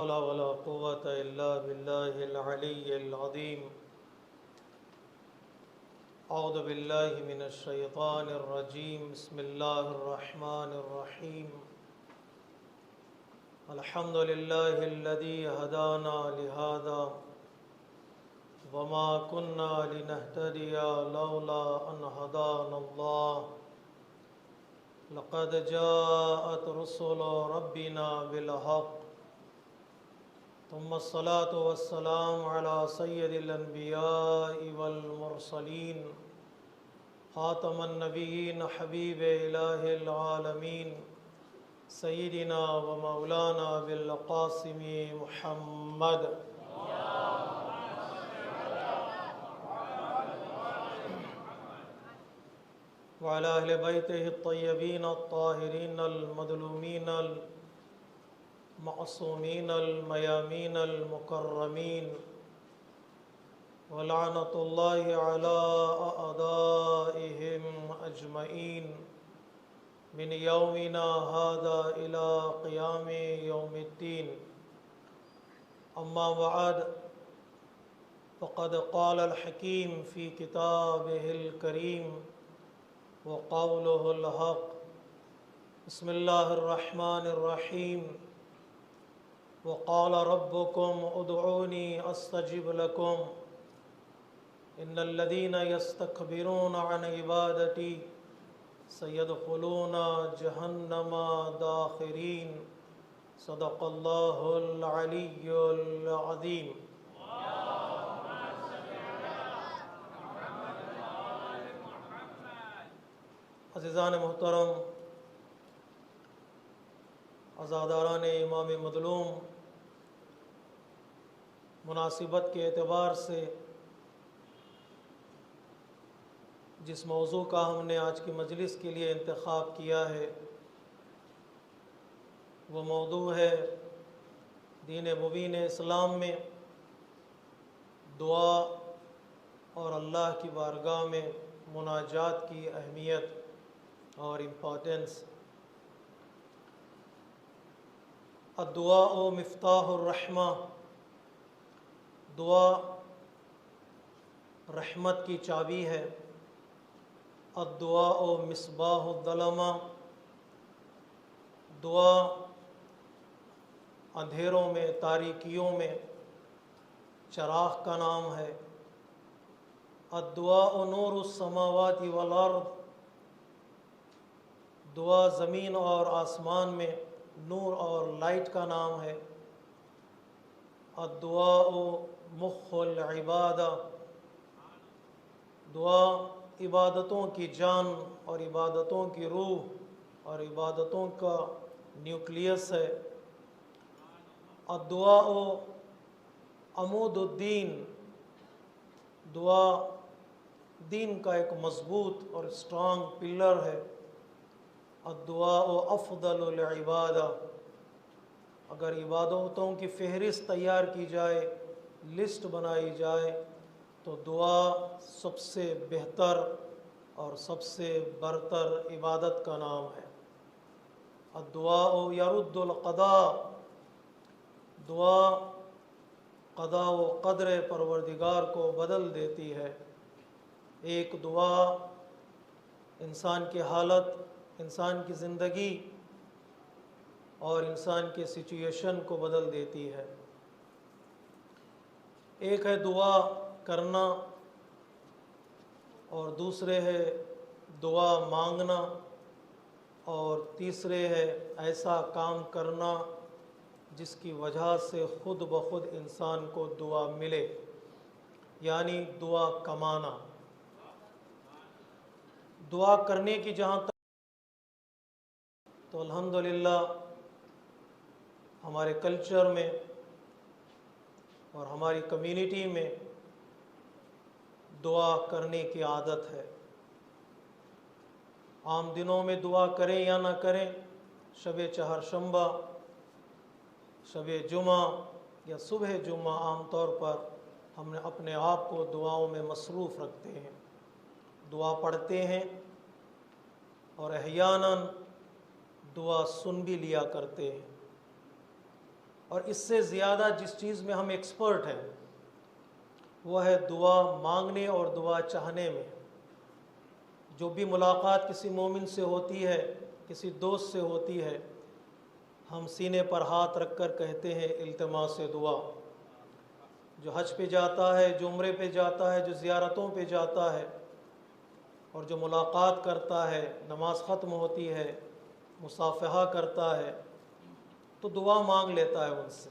حول ولا قوة إلا بالله العلي العظيم. أعوذ بالله من الشيطان الرجيم. بسم الله الرحمن الرحيم. الحمد لله الذي هدانا لهذا وما كنا لنهتدي لولا أن هدانا الله. لقد جاءت رسل ربنا بالحق ثم الصلاة والسلام على سيد الأنبياء والمرسلين خاتم النبيين حبيب إله العالمين سيدنا ومولانا بالقاسم محمد وعلى أهل بيته الطيبين الطاهرين المظلومين المعصومين الميامين المكرمين ولعنة الله على أعدائهم أجمعين من يومنا هذا إلى قيام يوم الدين. أما بعد، فقد قال الحكيم في كتابه الكريم وقوله الحق. بسم الله الرحمن الرحيم. وقال ربكم ادعوني استجب لكم ان الذين يستكبرون عن عبادتي سيدخلون جهنم داخرين. صدق الله العلي العظيم. عزیزان محترم، عزاداران امام مظلوم، مناسبت کے اعتبار سے جس موضوع کا ہم نے آج کی مجلس کے لیے انتخاب کیا ہے وہ موضوع ہے دین مبین اسلام میں دعا اور اللہ کی بارگاہ میں مناجات کی اہمیت اور امپورٹنس. الدعاء مفتاح الرحمہ، دعا رحمت کی چابی ہے. الدعاء مصباح الظلمہ، دعا اندھیروں میں تاریکیوں میں چراغ کا نام ہے. الدعاء نور السماوات والارض، دعا زمین اور آسمان میں نور اور لائٹ کا نام ہے. الدعاء مخ العبادہ، دعا عبادتوں کی جان اور عبادتوں کی روح اور عبادتوں کا نیوکلیس ہے. الدعاء عمود الدین، دعا دین کا ایک مضبوط اور اسٹرانگ پلر ہے. الدعاء افضل العبادہ، اگر عبادتوں کی فہرست تیار کی جائے، لسٹ بنائی جائے، تو دعا سب سے بہتر اور سب سے برتر عبادت کا نام ہے. الدعاء یرد القضاء، دعا قضاء و قدر پروردگار کو بدل دیتی ہے. ایک دعا انسان کی حالت، انسان کی زندگی اور انسان کے سچویشن کو بدل دیتی ہے. ایک ہے دعا کرنا اور دوسرے ہے دعا مانگنا اور تیسرے ہے ایسا کام کرنا جس کی وجہ سے خود بخود انسان کو دعا ملے، یعنی دعا کمانا. دعا کرنے کی جہاں تک تو الحمدللہ ہمارے کلچر میں اور ہماری کمیونٹی میں دعا کرنے کی عادت ہے. عام دنوں میں دعا کریں یا نہ کریں، شب چہارشنبہ، شب جمعہ یا صبح جمعہ عام طور پر ہم نے اپنے آپ کو دعاؤں میں مصروف رکھتے ہیں، دعا پڑھتے ہیں اور احیاناً دعا سن بھی لیا کرتے ہیں. اور اس سے زیادہ جس چیز میں ہم ایکسپرٹ ہیں وہ ہے دعا مانگنے اور دعا چاہنے میں۔ جو بھی ملاقات کسی مومن سے ہوتی ہے، کسی دوست سے ہوتی ہے، ہم سینے پر ہاتھ رکھ کر کہتے ہیں التماس دعا۔ جو حج پہ جاتا ہے، جو عمرے پہ جاتا ہے، جو زیارتوں پہ جاتا ہے اور جو ملاقات کرتا ہے، نماز ختم ہوتی ہے، مصافحہ کرتا ہے تو دعا مانگ لیتا ہے ان سے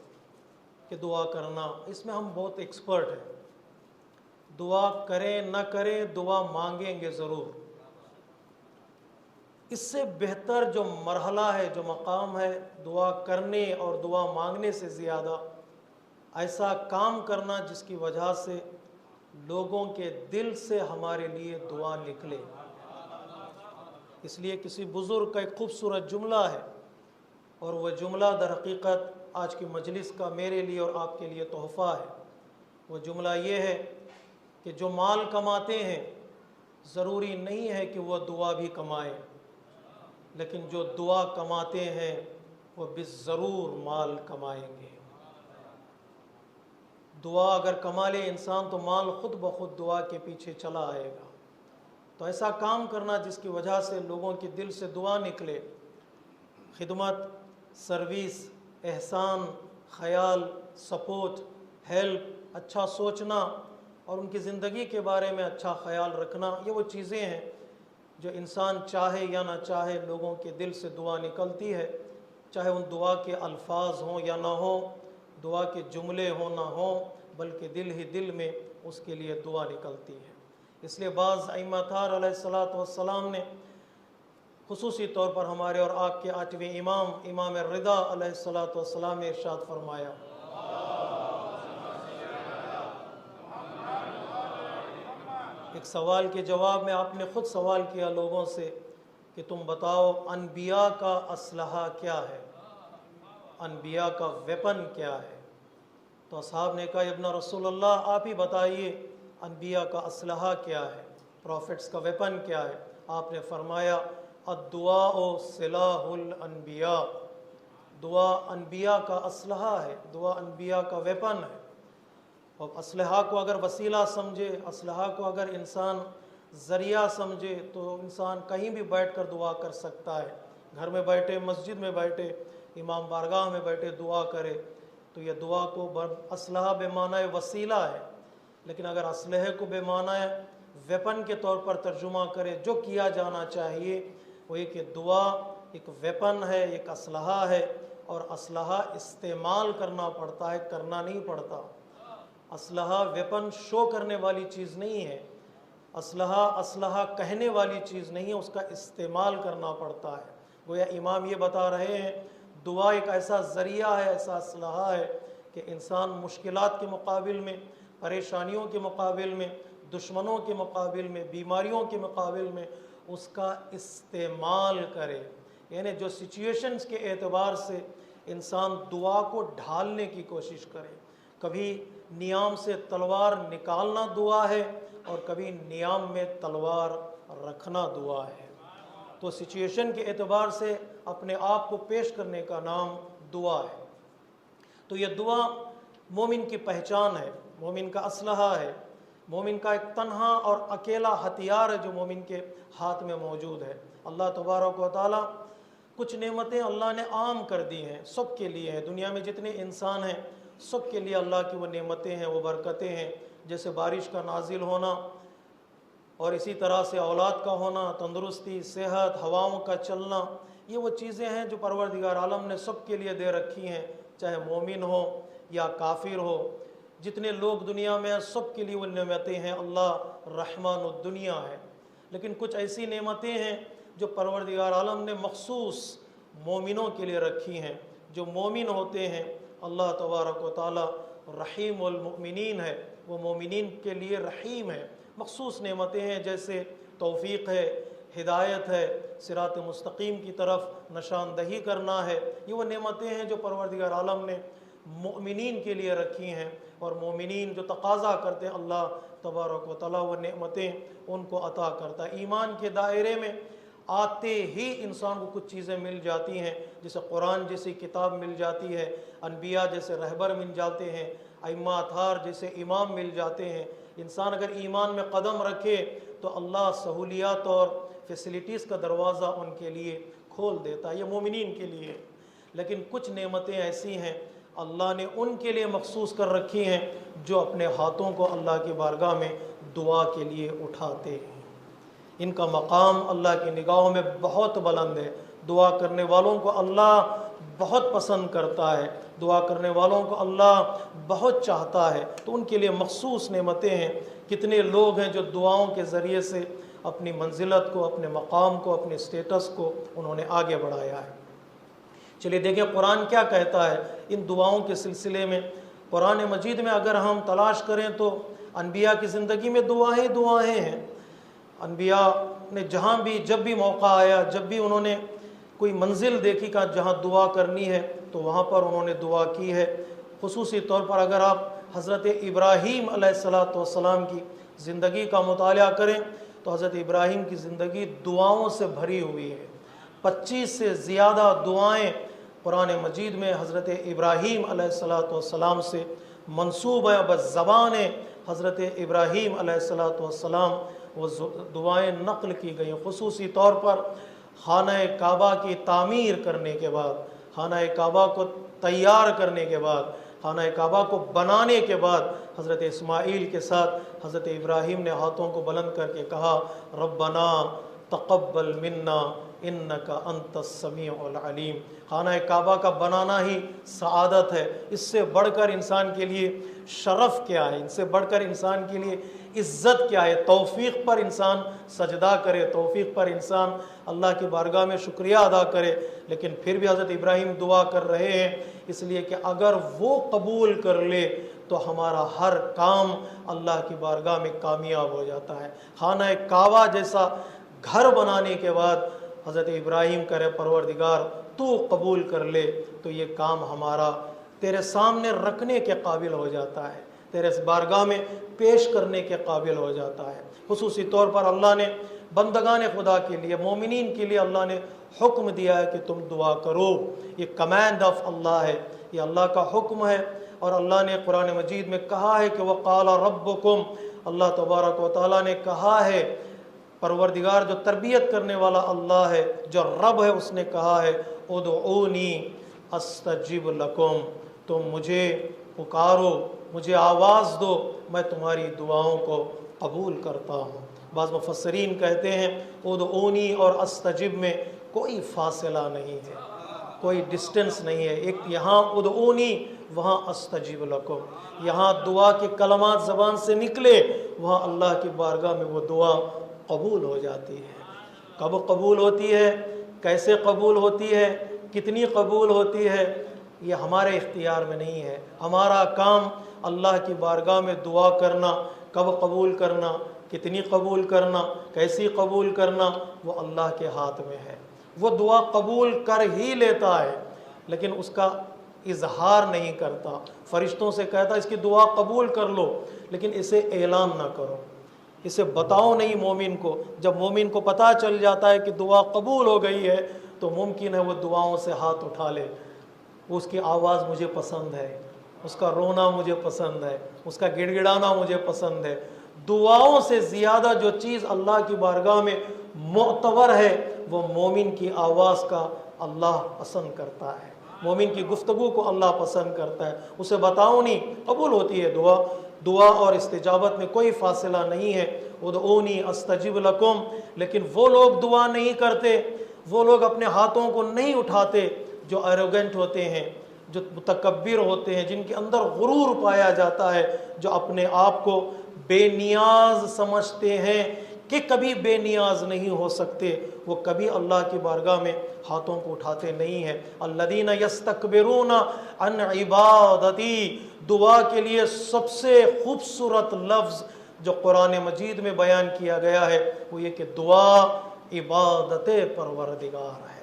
کہ دعا کرنا۔ اس میں ہم بہت ایکسپرٹ ہیں۔ دعا کریں نہ کریں، دعا مانگیں گے ضرور۔ اس سے بہتر جو مرحلہ ہے، جو مقام ہے دعا کرنے اور دعا مانگنے سے زیادہ، ایسا کام کرنا جس کی وجہ سے لوگوں کے دل سے ہمارے لیے دعا نکلے۔ اس لیے کسی بزرگ کا ایک خوبصورت جملہ ہے، اور وہ جملہ در حقیقت آج کی مجلس کا میرے لیے اور آپ کے لیے تحفہ ہے۔ وہ جملہ یہ ہے کہ جو مال کماتے ہیں ضروری نہیں ہے کہ وہ دعا بھی کمائیں، لیکن جو دعا کماتے ہیں وہ بالضرور مال کمائیں گے۔ دعا اگر کما لے انسان تو مال خود بخود دعا کے پیچھے چلا آئے گا۔ تو ایسا کام کرنا جس کی وجہ سے لوگوں کے دل سے دعا نکلے، خدمت، سروس، احسان، خیال، سپورٹ، ہیلپ، اچھا سوچنا اور ان کی زندگی کے بارے میں اچھا خیال رکھنا، یہ وہ چیزیں ہیں جو انسان چاہے یا نہ چاہے لوگوں کے دل سے دعا نکلتی ہے، چاہے ان دعا کے الفاظ ہوں یا نہ ہوں، دعا کے جملے ہوں نہ ہوں، بلکہ دل ہی دل میں اس کے لیے دعا نکلتی ہے۔ اس لیے بعض ائمہ اطہار علیہ السلام نے خصوصی طور پر ہمارے اور آپ کے 8ویں امام رضا علیہ السلام نے ارشاد فرمایا، ایک سوال کے جواب میں آپ نے خود سوال کیا لوگوں سے کہ تم بتاؤ انبیاء کا اسلحہ کیا ہے، انبیاء کا ویپن کیا ہے؟ تو اصحاب نے کہا ابن رسول اللہ آپ ہی بتائیے انبیاء کا اسلحہ کیا ہے، پروفٹس کا ویپن کیا ہے؟ آپ نے فرمایا الدعاء سلاح الانبیاء، دعا انبیاء کا اسلحہ ہے، دعا انبیاء کا ویپن ہے۔ اور اسلحہ کو اگر وسیلہ سمجھے، اسلحہ کو اگر انسان ذریعہ سمجھے تو انسان کہیں بھی بیٹھ کر دعا کر سکتا ہے، گھر میں بیٹھے، مسجد میں بیٹھے، امام بارگاہ میں بیٹھے دعا کرے، تو یہ دعا کو اسلحہ بے معنی وسیلہ ہے۔ لیکن اگر اسلحے کو بے معنی ویپن کے طور پر ترجمہ کرے، جو کیا جانا چاہیے وہ یہ کہ دعا ایک ویپن ہے، ایک اسلحہ ہے، اور اسلحہ استعمال کرنا پڑتا ہے، کرنا نہیں پڑتا۔ اسلحہ ویپن شو کرنے والی چیز نہیں ہے، اسلحہ کہنے والی چیز نہیں ہے، اس کا استعمال کرنا پڑتا ہے۔ گویا امام یہ بتا رہے ہیں دعا ایک ایسا ذریعہ ہے، ایسا اسلحہ ہے کہ انسان مشکلات کے مقابل میں، پریشانیوں کے مقابل میں، دشمنوں کے مقابل میں، بیماریوں کے مقابل میں اس کا استعمال کرے۔ یعنی جو سچویشنز کے اعتبار سے انسان دعا کو ڈھالنے کی کوشش کرے۔ کبھی نیام سے تلوار نکالنا دعا ہے اور کبھی نیام میں تلوار رکھنا دعا ہے۔ تو سچویشن کے اعتبار سے اپنے آپ کو پیش کرنے کا نام دعا ہے۔ تو یہ دعا مومن کی پہچان ہے، مومن کا اسلحہ ہے، مومن کا ایک تنہا اور اکیلا ہتھیار ہے جو مومن کے ہاتھ میں موجود ہے۔ اللہ تبارک و تعالیٰ کچھ نعمتیں اللہ نے عام کر دی ہیں، سب کے لیے ہیں، دنیا میں جتنے انسان ہیں سب کے لیے اللہ کی وہ نعمتیں ہیں، وہ برکتیں ہیں، جیسے بارش کا نازل ہونا، اور اسی طرح سے اولاد کا ہونا، تندرستی، صحت، ہواؤں کا چلنا، یہ وہ چیزیں ہیں جو پروردگار عالم نے سب کے لیے دے رکھی ہیں، چاہے مومن ہو یا کافر ہو، جتنے لوگ دنیا میں ہیں سب کے لیے وہ نعمتیں ہیں۔ اللہ رحمان الدنیا ہے۔ لیکن کچھ ایسی نعمتیں ہیں جو پروردگار عالم نے مخصوص مومنوں کے لیے رکھی ہیں۔ جو مومن ہوتے ہیں اللہ تبارک و تعالی رحیم المؤمنین ہے، وہ مومنین کے لیے رحیم ہے۔ مخصوص نعمتیں ہیں جیسے توفیق ہے، ہدایت ہے، صراط مستقیم کی طرف نشاندہی کرنا ہے، یہ وہ نعمتیں ہیں جو پروردگار عالم نے مومنین کے لیے رکھی ہیں، اور مومنین جو تقاضا کرتے ہیں اللہ تبارک و تعالیٰ وہ نعمتیں ان کو عطا کرتا ہے۔ ایمان کے دائرے میں آتے ہی انسان کو کچھ چیزیں مل جاتی ہیں، جیسے قرآن جیسی کتاب مل جاتی ہے، انبیاء جیسے رہبر مل جاتے ہیں، ائمہ اطہار جیسے امام مل جاتے ہیں۔ انسان اگر ایمان میں قدم رکھے تو اللہ سہولیات اور فیسلٹیز کا دروازہ ان کے لیے کھول دیتا ہے، یہ مومنین کے لیے۔ لیکن کچھ نعمتیں ایسی ہیں اللہ نے ان کے لیے مخصوص کر رکھی ہیں جو اپنے ہاتھوں کو اللہ کی بارگاہ میں دعا کے لیے اٹھاتے ہیں۔ ان کا مقام اللہ کی نگاہوں میں بہت بلند ہے۔ دعا کرنے والوں کو اللہ بہت پسند کرتا ہے، دعا کرنے والوں کو اللہ بہت چاہتا ہے، تو ان کے لیے مخصوص نعمتیں ہیں۔ کتنے لوگ ہیں جو دعاؤں کے ذریعے سے اپنی منزلت کو، اپنے مقام کو، اپنے اسٹیٹس کو انہوں نے آگے بڑھایا ہے۔ چلیے دیکھیں قرآن کیا کہتا ہے ان دعاؤں کے سلسلے میں۔ قرآن مجید میں اگر ہم تلاش کریں تو انبیاء کی زندگی میں دعائیں ہیں۔ انبیاء نے جہاں بھی، جب بھی موقع آیا، جب بھی انہوں نے کوئی منزل دیکھی کہ جہاں دعا کرنی ہے تو وہاں پر انہوں نے دعا کی ہے۔ خصوصی طور پر اگر آپ حضرت ابراہیم علیہ السلام کی زندگی کا مطالعہ کریں تو حضرت ابراہیم کی زندگی دعاؤں سے بھری ہوئی ہے۔ 25 سے زیادہ دعائیں قرآن مجید میں حضرت ابراہیم علیہ السلام سے منسوب ہیں، بس زبان حضرت ابراہیم علیہ السلام وہ دعائیں نقل کی گئی ہیں۔ خصوصی طور پر خانہ کعبہ کی تعمیر کرنے کے بعد، خانہ کعبہ کو تیار کرنے کے بعد، خانہ کعبہ کو بنانے کے بعد حضرت اسماعیل کے ساتھ حضرت ابراہیم نے ہاتھوں کو بلند کر کے کہا ربنا تقبل منا انک انت السمیع العلیم۔ خانہ کعبہ کا بنانا ہی سعادت ہے۔ اس سے بڑھ کر انسان کے لیے شرف کیا ہے، اس سے بڑھ کر انسان کے لیے عزت کیا ہے؟ توفیق پر انسان سجدہ کرے، توفیق پر انسان اللہ کی بارگاہ میں شکریہ ادا کرے۔ لیکن پھر بھی حضرت ابراہیم دعا کر رہے ہیں اس لیے کہ اگر وہ قبول کر لے تو ہمارا ہر کام اللہ کی بارگاہ میں کامیاب ہو جاتا ہے۔ خانہ کعبہ جیسا گھر بنانے کے بعد حضرت ابراہیم کرے پروردگار تو قبول کر لے تو یہ کام ہمارا تیرے سامنے رکھنے کے قابل ہو جاتا ہے، تیرے بارگاہ میں پیش کرنے کے قابل ہو جاتا ہے۔ خصوصی طور پر اللہ نے بندگان خدا کے لیے، مومنین کے لیے اللہ نے حکم دیا ہے کہ تم دعا کرو۔ یہ کمانڈ آف اللہ ہے، یہ اللہ کا حکم ہے۔ اور اللہ نے قرآن مجید میں کہا ہے کہ وَقَالَ رَبُّكُمْ، اللہ تبارک و تعالیٰ نے کہا ہے، پروردگار جو تربیت کرنے والا اللہ ہے، جو رب ہے، اس نے کہا ہے ادعونی استجب لکم، تم مجھے پکارو، مجھے آواز دو، میں تمہاری دعاؤں کو قبول کرتا ہوں۔ بعض مفسرین کہتے ہیں ادعونی اور استجب میں کوئی فاصلہ نہیں ہے، کوئی ڈسٹنس نہیں ہے، ایک یہاں ادعونی وہاں استجب لکم، یہاں دعا کے کلمات زبان سے نکلے، وہاں اللہ کی بارگاہ میں وہ دعا قبول ہو جاتی ہے۔ کب قبول ہوتی ہے، کیسے قبول ہوتی ہے، کتنی قبول ہوتی ہے، یہ ہمارے اختیار میں نہیں ہے۔ ہمارا کام اللہ کی بارگاہ میں دعا کرنا، کب قبول کرنا، کتنی قبول کرنا، کیسی قبول کرنا، وہ اللہ کے ہاتھ میں ہے۔ وہ دعا قبول کر ہی لیتا ہے لیکن اس کا اظہار نہیں کرتا۔ فرشتوں سے کہتا اس کی دعا قبول کر لو لیکن اسے اعلان نہ کرو، اسے بتاؤ نہیں مومن کو۔ جب مومن کو پتہ چل جاتا ہے کہ دعا قبول ہو گئی ہے تو ممکن ہے وہ دعاؤں سے ہاتھ اٹھا لے۔ اس کی آواز مجھے پسند ہے، اس کا رونا مجھے پسند ہے، اس کا گڑ گڑانا مجھے پسند ہے۔ دعاؤں سے زیادہ جو چیز اللہ کی بارگاہ میں معتبر ہے وہ مومن کی آواز کا اللہ پسند کرتا ہے، مومن کی گفتگو کو اللہ پسند کرتا ہے۔ اسے بتاؤ نہیں، قبول ہوتی ہے دعا۔ دعا اور استجابت میں کوئی فاصلہ نہیں ہے۔ ادعونی استجب لکم، لیکن وہ لوگ دعا نہیں کرتے، وہ لوگ اپنے ہاتھوں کو نہیں اٹھاتے جو ایروگنٹ ہوتے ہیں، جو متکبر ہوتے ہیں، جن کے اندر غرور پایا جاتا ہے، جو اپنے آپ کو بے نیاز سمجھتے ہیں کہ کبھی بے نیاز نہیں ہو سکتے، وہ کبھی اللہ کی بارگاہ میں ہاتھوں کو اٹھاتے نہیں ہیں۔ الذین یستکبرون عن عبادتی، دعا کے لیے سب سے خوبصورت لفظ جو قرآن مجید میں بیان کیا گیا ہے وہ یہ کہ دعا عبادت پروردگار ہے۔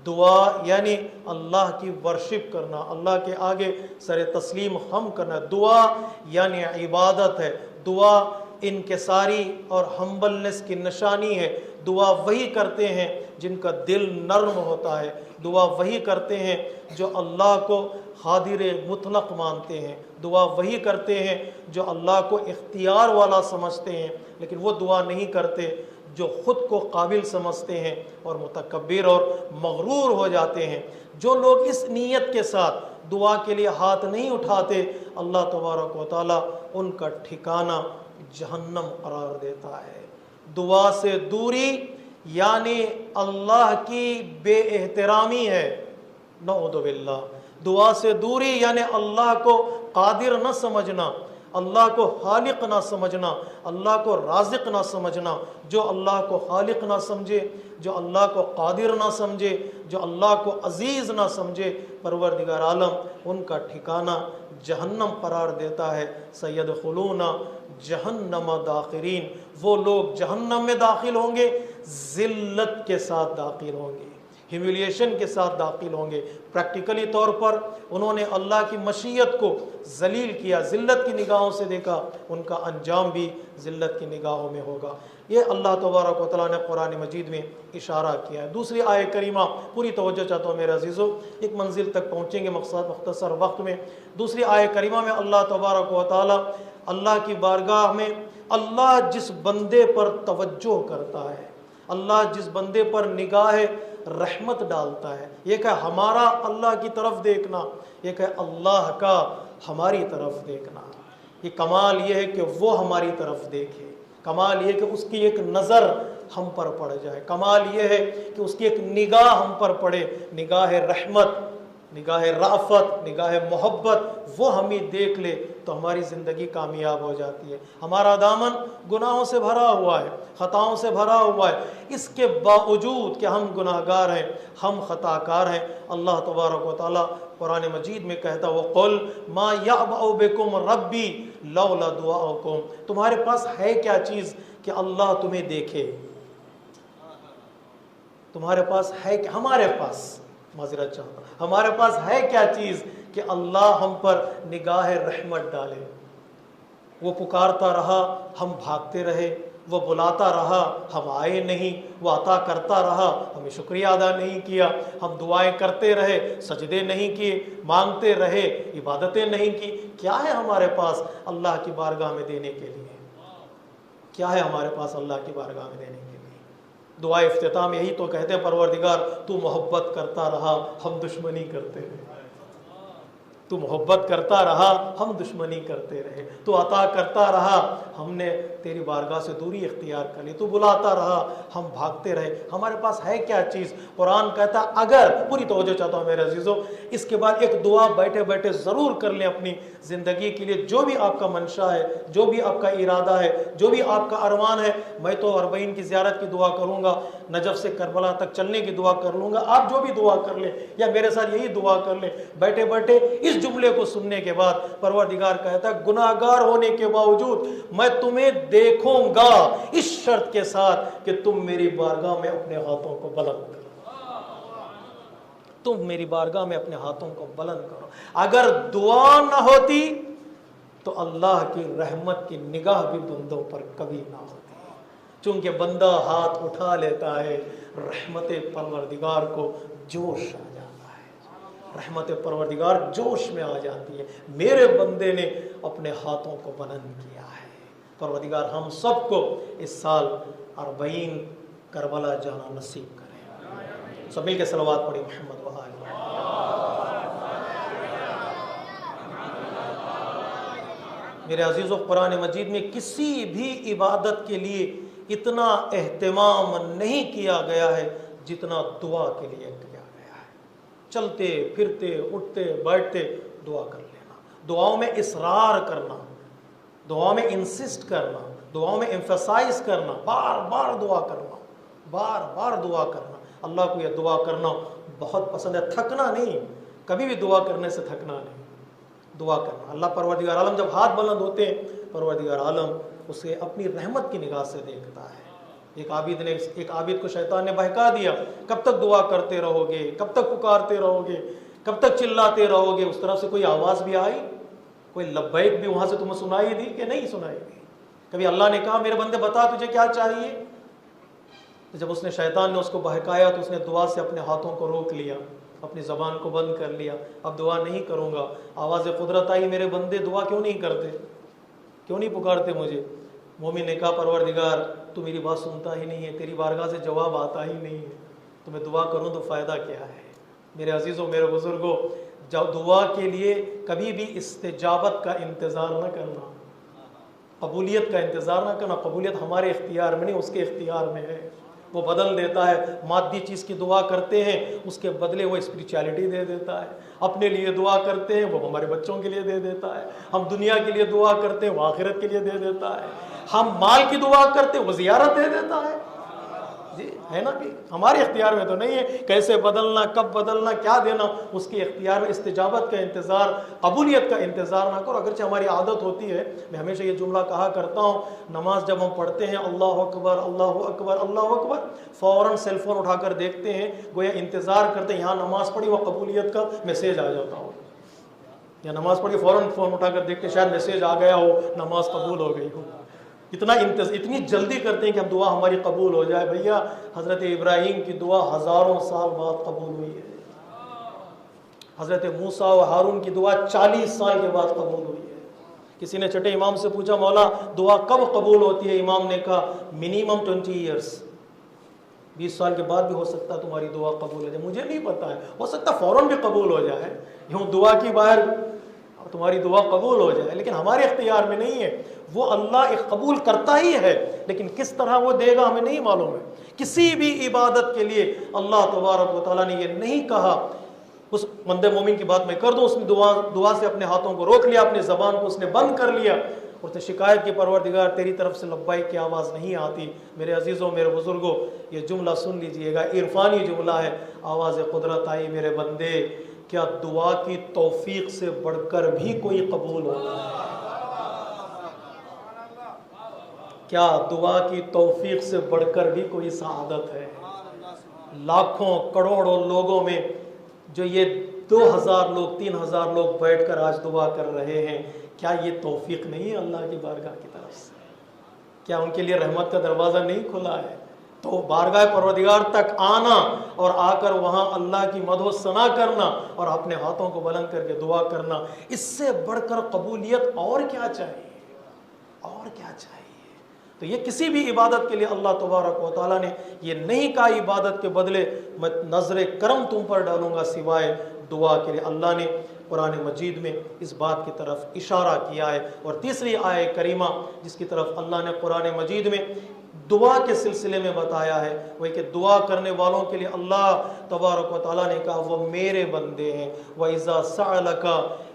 دعا یعنی اللہ کی ورشپ کرنا، اللہ کے آگے سر تسلیم خم کرنا۔ دعا یعنی عبادت ہے، دعا انکساری اور ہمبلنس کی نشانی ہے۔ دعا وہی کرتے ہیں جن کا دل نرم ہوتا ہے، دعا وہی کرتے ہیں جو اللہ کو قادر مطلق مانتے ہیں، دعا وہی کرتے ہیں جو اللہ کو اختیار والا سمجھتے ہیں، لیکن وہ دعا نہیں کرتے جو خود کو قابل سمجھتے ہیں اور متکبر اور مغرور ہو جاتے ہیں۔ جو لوگ اس نیت کے ساتھ دعا کے لیے ہاتھ نہیں اٹھاتے، اللہ تبارک و تعالیٰ ان کا ٹھکانہ جہنم قرار دیتا ہے۔ دعا سے دوری یعنی اللہ کی بے احترامی ہے، نعوذ باللہ۔ دعا سے دوری یعنی اللہ کو قادر نہ سمجھنا، اللہ کو خالق نہ سمجھنا، اللہ کو رازق نہ سمجھنا۔ جو اللہ کو خالق نہ سمجھے، جو اللہ کو قادر نہ سمجھے، جو اللہ کو عزیز نہ سمجھے، پروردگار عالم ان کا ٹھکانہ جہنم قرار دیتا ہے۔ سیدخلون جہنم داخرین، وہ لوگ جہنم میں داخل ہوں گے، ذلت کے ساتھ داخل ہوں گے، ہیوملیشن کے ساتھ داخل ہوں گے۔ پریکٹیکلی طور پر انہوں نے اللہ کی مشیت کو ذلیل کیا، ذلت کی نگاہوں سے دیکھا، ان کا انجام بھی ذلت کی نگاہوں میں ہوگا۔ یہ اللہ تبارک و تعالیٰ نے قرآن مجید میں اشارہ کیا ہے۔ دوسری آیت کریمہ، پوری توجہ چاہتا ہوں میرے عزیزو، ایک منزل تک پہنچیں گے مختصر وقت میں۔ دوسری آیت کریمہ میں اللہ تبارک و تعالیٰ اللہ کی بارگاہ میں اللہ جس بندے پر توجہ کرتا ہے، اللہ جس بندے پر نگاہ رحمت ڈالتا ہے، ایک ہے ہمارا اللہ کی طرف دیکھنا، ایک ہے اللہ کا ہماری طرف دیکھنا۔ یہ کمال یہ ہے کہ وہ ہماری طرف دیکھے، کمال یہ کہ اس کی ایک نظر ہم پر پڑ جائے، کمال یہ ہے کہ اس کی ایک نگاہ ہم پر پڑے، نگاہ رحمت، نگاہ رافت، نگاہ محبت، وہ ہمیں دیکھ لے تو ہماری زندگی کامیاب ہو جاتی ہے۔ ہمارا دامن گناہوں سے بھرا ہوا ہے، خطاؤں سے بھرا ہوا ہے، اس کے باوجود کہ ہم گناہ گار ہیں، ہم خطا کار ہیں، اللہ تبارک و تعالیٰ قرآن مجید میں کہتا ہے وَقُلْ مَا يَعْبَأُ بِكُمْ رَبِّي لَوْلَا دُعَاؤُكُمْ۔ تمہارے پاس ہے کیا چیز کہ اللہ تمہیں دیکھے؟ تمہارے پاس ہے کہ ہمارے پاس، معذرت چاہتا ہوں، ہمارے پاس ہے کیا چیز کہ اللہ ہم پر نگاہ رحمت ڈالے؟ وہ پکارتا رہا، ہم بھاگتے رہے، وہ بلاتا رہا، ہم آئے نہیں، وہ عطا کرتا رہا، ہمیں شکریہ ادا نہیں کیا، ہم دعائیں کرتے رہے، سجدے نہیں کیے، مانگتے رہے، عبادتیں نہیں کی۔ کیا ہے ہمارے پاس اللہ کی بارگاہ میں دینے کے لیے؟ کیا ہے ہمارے پاس اللہ کی بارگاہ میں دینے کے لیے؟ دعا افتتاح میں یہی تو کہتے ہیں پروردگار تو محبت کرتا رہا، ہم دشمنی کرتے رہے، تو محبت کرتا رہا، ہم دشمنی کرتے رہے، تو عطا کرتا رہا، ہم نے تیری بارگاہ سے دوری اختیار کر لی، تو بلاتا رہا، ہم بھاگتے رہے۔ ہمارے پاس ہے کیا چیز؟ قرآن کہتا اگر، پوری توجہ چاہتا ہوں میرے عزیزو، اس کے بعد ایک دعا بیٹھے بیٹھے ضرور کر لیں اپنی زندگی کے لیے، جو بھی آپ کا منشا ہے، جو بھی آپ کا ارادہ ہے، جو بھی آپ کا ارمان ہے۔ میں تو 40 کی زیارت کی دعا کروں گا، نجف سے کربلا تک چلنے کی دعا کر لوں گا، آپ جو بھی دعا کر لیں یا میرے ساتھ یہی دعا کر لیں بیٹھے بیٹھے۔ اس جملے کو سننے کے بعد پروردگار کہتا ہے گناہگار ہونے کے باوجود میں تمہیں دیکھوں گا، اس شرط کے ساتھ کہ تم میری بارگاہ میں اپنے ہاتھوں کو بلند کرو، تم میری بارگاہ میں اپنے ہاتھوں کو بلند کرو۔ اگر دعا نہ ہوتی تو اللہ کی رحمت کی نگاہ بھی بندوں پر کبھی نہ ہوتی، چونکہ بندہ ہاتھ اٹھا لیتا ہے، رحمت پروردگار کو جوش آ جاتا ہے، رحمت پروردگار جوش میں آ جاتی ہے، میرے بندے نے اپنے ہاتھوں کو بلند کیا ہے۔ پروردگار ہم سب کو اس سال 40 کربلا جانا نصیب کرے۔ سب مل کے صلوات پڑھی محمد و آل محمد۔ میرے عزیزو، قرآن مجید میں کسی بھی عبادت کے لیے اتنا اہتمام نہیں کیا گیا ہے جتنا دعا کے لیے کیا گیا ہے۔ چلتے پھرتے اٹھتے بیٹھتے دعا کر لینا، دعاؤں میں اصرار کرنا، دعاؤں میں انسسٹ کرنا، دعاؤں میں ایمفسائز کرنا، بار بار دعا کرنا، بار بار دعا کرنا۔ اللہ کو یہ دعا کرنا بہت پسند ہے، تھکنا نہیں، کبھی بھی دعا کرنے سے تھکنا نہیں، دعا کرنا۔ اللہ پروردگار عالم جب ہاتھ بلند ہوتے ہیں، پروردگار عالم اسے اپنی رحمت کی نگاہ سے دیکھتا ہے۔ ایک عابد کو شیطان نے بہکا دیا، کب تک دعا کرتے رہو گے، کب تک پکارتے رہو گے، کب تک چلاتے رہو گے؟ اس طرف سے کوئی آواز بھی آئی، کوئی لبیک بھی وہاں سے تمہیں سنائی دی کہ نہیں سنائی دی؟ کبھی اللہ نے کہا میرے بندے بتا تجھے کیا چاہیے؟ تو جب اس نے شیطان نے اس کو بہکایا تو اس نے دعا سے اپنے ہاتھوں کو روک لیا، اپنی زبان کو بند کر لیا، اب دعا نہیں کروں گا۔ آواز قدرت آئی، میرے بندے دعا کیوں نہیں کرتے، کیوں نہیں پکارتے مجھے؟ مومن نے کہا پروردگار تو میری بات سنتا ہی نہیں ہے، تیری بارگاہ سے جواب آتا ہی نہیں ہے، تو میں دعا کروں تو فائدہ کیا ہے؟ میرے عزیزوں، میرے بزرگوں، جب دعا کے لیے کبھی بھی استجابت کا انتظار نہ کرنا، قبولیت کا انتظار نہ کرنا۔ قبولیت ہمارے اختیار میں نہیں، اس کے اختیار میں ہے، وہ بدل دیتا ہے۔ مادی چیز کی دعا کرتے ہیں، اس کے بدلے وہ اسپریچولیٹی دے دیتا ہے۔ اپنے لیے دعا کرتے ہیں، وہ ہمارے بچوں کے لیے دے دیتا ہے۔ ہم دنیا کے لیے دعا کرتے ہیں، وہ آخرت کے لیے دے دیتا ہے۔ ہم مال کی دعا کرتے ہیں، وہ زیارت دے دیتا ہے۔ جی ہے نا کہ ہمارے اختیار میں تو نہیں ہے، کیسے بدلنا، کب بدلنا، کیا دینا، اس کے اختیار میں۔ استجابت کا انتظار، قبولیت کا انتظار نہ کرو۔ اگرچہ ہماری عادت ہوتی ہے، میں ہمیشہ یہ جملہ کہا کرتا ہوں، نماز جب ہم پڑھتے ہیں اللہ اکبر اللہ اکبر اللہ اکبر، فوراً سیل فون اٹھا کر دیکھتے ہیں، گویا انتظار کرتے ہیں یہاں نماز پڑھی وہ قبولیت کا میسیج آ جاتا ہو، یا نماز پڑھی فوراً فون اٹھا کر دیکھتے شاید میسیج آ گیا ہو، نماز قبول ہو گئی ہو۔ اتنی جلدی کرتے ہیں کہ ہم دعا ہماری قبول ہو جائے۔ بھیا حضرت ابراہیم کی دعا ہزاروں سال بعد قبول ہوئی ہے، حضرت موسیٰ و ہارون کی دعا 40 سال کے بعد قبول ہوئی ہے۔ کسی نے چھٹے امام سے پوچھا مولا دعا کب قبول ہوتی ہے؟ امام نے کہا منیمم 20 ایئرس، 20 سال کے بعد بھی ہو سکتا ہے تمہاری دعا قبول ہو جائے۔ مجھے نہیں پتا ہے، ہو سکتا ہے فوراً بھی قبول ہو جائے، یوں دعا کی باہر تمہاری دعا قبول ہو جائے، لیکن ہمارے اختیار میں نہیں ہے۔ وہ اللہ ایک قبول کرتا ہی ہے، لیکن کس طرح وہ دے گا ہمیں نہیں معلوم ہے۔ کسی بھی عبادت کے لیے اللہ تبارک و تعالیٰ نے یہ نہیں کہا اس بندے مومن کی بات میں کر دوں، اس نے دعا سے اپنے ہاتھوں کو روک لیا، اپنے زبان کو اس نے بند کر لیا، اس نے شکایت کی پروردگار تیری طرف سے لبیک کی آواز نہیں آتی۔ میرے عزیزوں، میرے بزرگوں، یہ جملہ سن لیجئے گا، عرفانی جملہ ہے۔ آواز قدرت آئی، میرے بندے کیا دعا کی توفیق سے بڑھ کر بھی کوئی قبول ہوتا ہے؟ کیا دعا کی توفیق سے بڑھ کر بھی کوئی سعادت ہے؟ لاکھوں کروڑوں لوگوں میں جو یہ 2000 لوگ 3000 لوگ بیٹھ کر آج دعا کر رہے ہیں، کیا یہ توفیق نہیں ہے اللہ کی بارگاہ کی طرف سے؟ کیا ان کے لیے رحمت کا دروازہ نہیں کھلا ہے؟ تو بارگاہ پروردگار تک آنا اور آ کر وہاں اللہ کی مدح و ثنا کرنا اور اپنے ہاتھوں کو بلند کر کے دعا کرنا، اس سے بڑھ کر قبولیت اور کیا چاہیے؟ اور کیا چاہیے؟ تو یہ کسی بھی عبادت کے لیے اللہ تبارک و تعالیٰ نے یہ نہیں کہا عبادت کے بدلے میں نظر کرم تم پر ڈالوں گا سوائے دعا کے لیے۔ اللہ نے قرآن مجید میں اس بات کی طرف اشارہ کیا ہے۔ اور تیسری آیہ کریمہ جس کی طرف اللہ نے قرآن مجید میں دعا کے سلسلے میں بتایا ہے، وہ کہ دعا کرنے والوں کے لیے اللہ تبارک و تعالیٰ نے کہا وہ میرے بندے ہیں۔ وَإِذَا سَأَلَكَ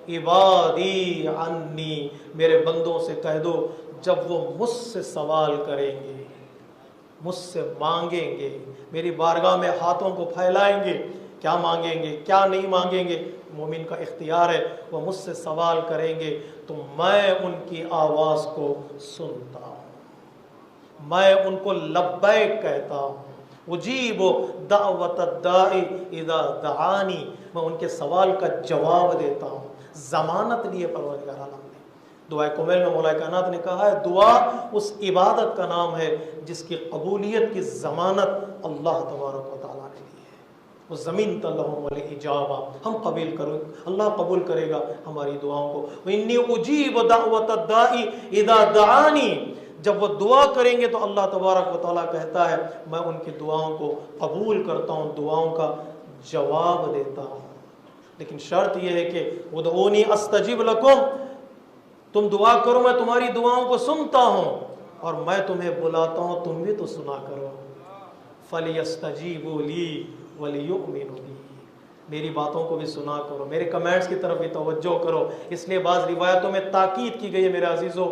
عِبَادِي عَنِّي، میرے بندوں سے کہہ دو جب وہ مجھ سے سوال کریں گے، مجھ سے مانگیں گے، میری بارگاہ میں ہاتھوں کو پھیلائیں گے، کیا مانگیں گے کیا نہیں مانگیں گے مومن کا اختیار ہے، وہ مجھ سے سوال کریں گے تو میں ان کی آواز کو سنتا ہوں، میں ان کو لبیک کہتا ہوں۔ اجیب دعوت الداعی اذا دعانی، میں ان کے سوال کا جواب دیتا ہوں۔ ضمانت لیے پروردگار عالم نے دعائے کمیل میں مولا کائنات نے کہا ہے دعا اس عبادت کا نام ہے جس کی قبولیت کی ضمانت اللہ تبارک و تعالیٰ نے لی ہے۔ وہ زمین تلہم والاجابہ، ہم قبول کرو، اللہ قبول کرے گا ہماری دعاؤں کو۔ وَإِنِّي أُجِيبُ دَعْوَةَ الدَّاعِ إِذَا دَعَانِي، جب وہ دعا کریں گے تو اللہ تبارک و تعالیٰ کہتا ہے میں ان کی دعاؤں کو قبول کرتا ہوں، دعاؤں کا جواب دیتا ہوں۔ لیکن شرط یہ ہے کہ ادعونی استجب لکم، تم دعا کرو میں تمہاری دعاؤں کو سنتا ہوں، اور میں تمہیں بلاتا ہوں تم بھی تو سنا کرو۔ فَلْيَسْتَجِيبُوا لِي وَلْيُؤْمِنُوا بِي، میری باتوں کو بھی سنا کرو، میرے کمنٹس کی طرف بھی توجہ کرو۔ اس لیے بعض روایتوں میں تاکید کی گئی ہے میرے عزیزو،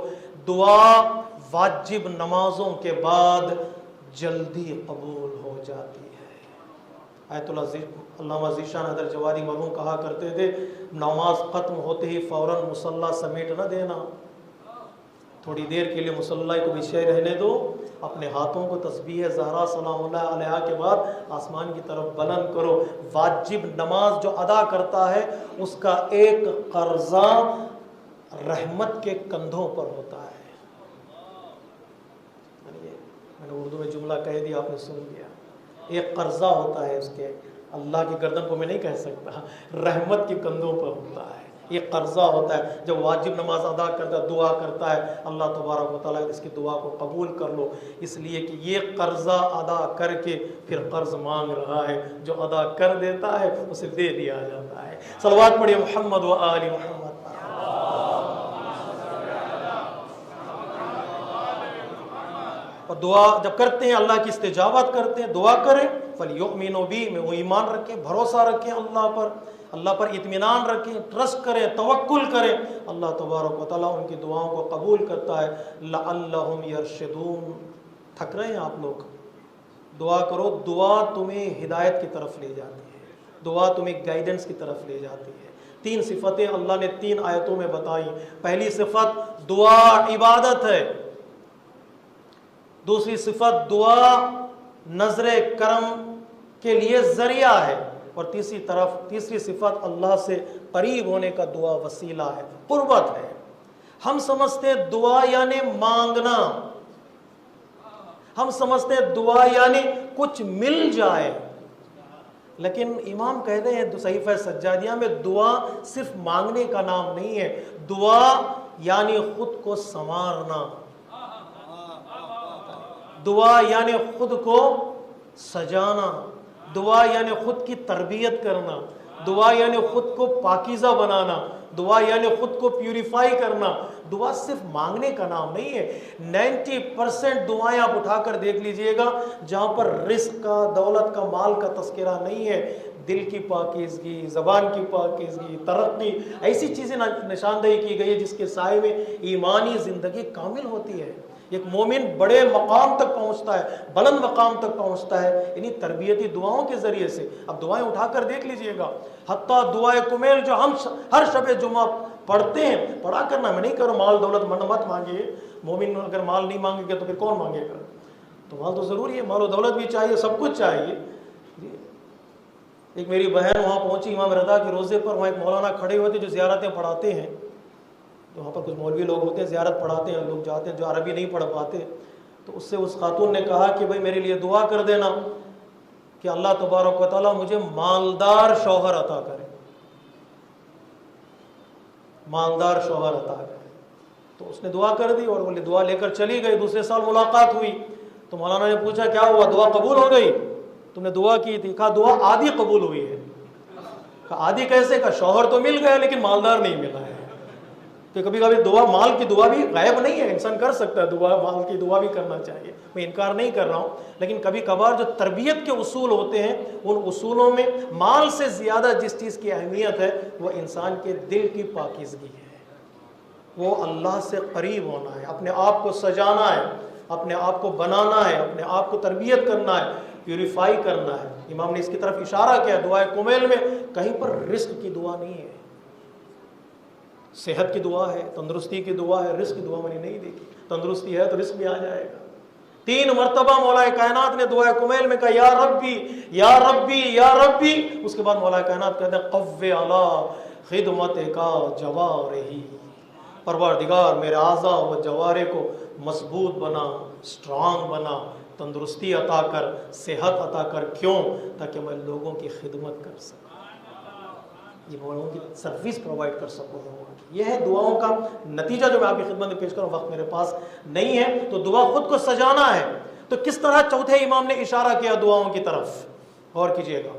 دعا واجب نمازوں کے بعد جلدی قبول ہو جاتی ہے۔ آیت اللہ علامہ ذیشان حیدر جوادی مرحوم کہا کرتے تھے نماز ختم ہوتے ہی فوراً مصلی سمیٹ نہ دینا، تھوڑی دیر کے لیے مصلی کو بچھے رہنے دو، اپنے ہاتھوں کو تسبیح زہرا سلام اللہ علیہا کے بعد آسمان کی طرف بلند کرو۔ واجب نماز جو ادا کرتا ہے اس کا ایک قرضہ رحمت کے کندھوں پر ہوتا ہے، میں نے اردو میں جملہ کہہ دیا، آپ نے سن لیا. ایک قرضہ ہوتا ہے اس کے، اللہ کی گردن کو میں نہیں کہہ سکتا، رحمت کے کندھوں پر ہوتا ہے. یہ قرضہ ہوتا ہے. جب واجب نماز ادا کرتا ہے، دعا کرتا ہے، اللہ تبارک و تعالیٰ اس کی دعا کو قبول کر لو، اس لیے کہ یہ قرضہ ادا کر کے پھر قرض مانگ رہا ہے. جو ادا کر دیتا ہے اسے دے دیا جاتا ہے. صلوات پڑھیے محمد و آل محمد. اور دعا جب کرتے ہیں اللہ کی استجابت کرتے ہیں. دعا کریں فَلْيُؤْمِنُوا بِي، میں وہ ایمان رکھیں، بھروسہ رکھیں اللہ پر اطمینان رکھیں، ٹرسٹ کریں، توکل کریں. اللہ تبارک و تعالیٰ ان کی دعاؤں کو قبول کرتا ہے. لَعَلَّهُمْ يَرْشِدُونَ. تھک رہے ہیں آپ لوگ؟ دعا کرو. دعا تمہیں ہدایت کی طرف لے جاتی ہے، دعا تمہیں گائیڈنس کی طرف لے جاتی ہے. 3 صفتیں اللہ نے 3 آیتوں میں بتائی. پہلی صفت دعا عبادت ہے، دوسری صفت دعا نظر کرم کے لیے ذریعہ ہے، اور تیسری صفت اللہ سے قریب ہونے کا دعا وسیلہ ہے، قربت ہے. ہم سمجھتے ہیں دعا یعنی مانگنا، ہم سمجھتے ہیں دعا یعنی کچھ مل جائے، لیکن امام کہہ رہے ہیں صحیفہ سجادیہ میں دعا صرف مانگنے کا نام نہیں ہے. دعا یعنی خود کو سنوارنا، دعا یعنی خود کو سجانا، دعا یعنی خود کی تربیت کرنا، دعا یعنی خود کو پاکیزہ بنانا، دعا یعنی خود کو پیوریفائی کرنا. دعا صرف مانگنے کا نام نہیں ہے. 90% دعائیں آپ اٹھا کر دیکھ لیجئے گا جہاں پر رزق کا، دولت کا، مال کا تذکرہ نہیں ہے، دل کی پاکیزگی، زبان کی پاکیزگی، ترقی، ایسی چیزیں نشاندہی کی گئی ہے جس کے سائے میں ایمانی زندگی کامل ہوتی ہے. ایک مومن بڑے مقام تک پہنچتا ہے، بلند مقام تک پہنچتا ہے انہی تربیتی دعاؤں کے ذریعے سے. اب دعائیں اٹھا کر دیکھ لیجئے گا، حتیٰ دعائے کمیل جو ہم ہر شب جمعہ پڑھتے ہیں، پڑھا کرنا. میں نہیں کہہ رہا مال دولت مت مانگیے، مومن اگر مال نہیں مانگے گا تو پھر کون مانگے گا؟ تو مال تو ضروری ہے، مال و دولت بھی چاہیے، سب کچھ چاہیے. ایک میری بہن وہاں پہنچی امام رضا کے روزے پر، وہاں ایک مولانا کھڑے ہوئے تھے جو زیارتیں پڑھاتے ہیں. تو وہاں پر کچھ مولوی لوگ ہوتے ہیں، زیارت پڑھاتے ہیں، لوگ جاتے ہیں جو عربی نہیں پڑھ پاتے. تو اس سے اس خاتون نے کہا کہ بھائی میرے لیے دعا کر دینا کہ اللہ تبارک و تعالیٰ مجھے مالدار شوہر عطا کرے، مالدار شوہر عطا کرے. تو اس نے دعا کر دی اور وہ دعا لے کر چلی گئی. دوسرے سال ملاقات ہوئی تو مولانا نے پوچھا کیا ہوا، دعا قبول ہو گئی؟ تم نے دعا کی تھی. کہا دعا آدھی قبول ہوئی ہے. کہا آدھی کیسے؟ کہا شوہر تو مل گیا لیکن مالدار نہیں ملا ہے. کہ کبھی کبھی دعا، مال کی دعا بھی غائب نہیں ہے، انسان کر سکتا ہے دعا، مال کی دعا بھی کرنا چاہیے، میں انکار نہیں کر رہا ہوں. لیکن کبھی کبھار جو تربیت کے اصول ہوتے ہیں ان اصولوں میں مال سے زیادہ جس چیز کی اہمیت ہے وہ انسان کے دل کی پاکیزگی ہے، وہ اللہ سے قریب ہونا ہے، اپنے آپ کو سجانا ہے، اپنے آپ کو بنانا ہے، اپنے آپ کو تربیت کرنا ہے، پیوریفائی کرنا ہے. امام نے اس کی طرف اشارہ کیا دعائے کمیل میں. کہیں پر رزق کی دعا نہیں ہے، صحت کی دعا ہے، تندرستی کی دعا ہے، رزق کی دعا میں نے نہیں دیکھی. تندرستی ہے تو رزق بھی آ جائے گا. 3 مرتبہ مولا کائنات نے دعائے کمیل میں کہا یا ربی یا ربی یا ربی. اس کے بعد مولا کائنات کہتے ہیں قوّ علی خدمت کا جوارحی، پروردگار میرے اعضاء و جوارح کو مضبوط بنا، اسٹرانگ بنا، تندرستی عطا کر، صحت عطا کر. کیوں؟ تاکہ میں لوگوں کی خدمت کر سکوں، یہ لوگوں کی سروس پرووائڈ کر سکوں. یہ ہے دعاؤں کا نتیجہ جو میں آپ کی خدمت میں پیش کروں. وقت میرے پاس نہیں ہے. تو دعا خود کو سجانا ہے. تو کس طرح چوتھے امام نے اشارہ کیا دعاؤں کی طرف، غور کیجئے گا.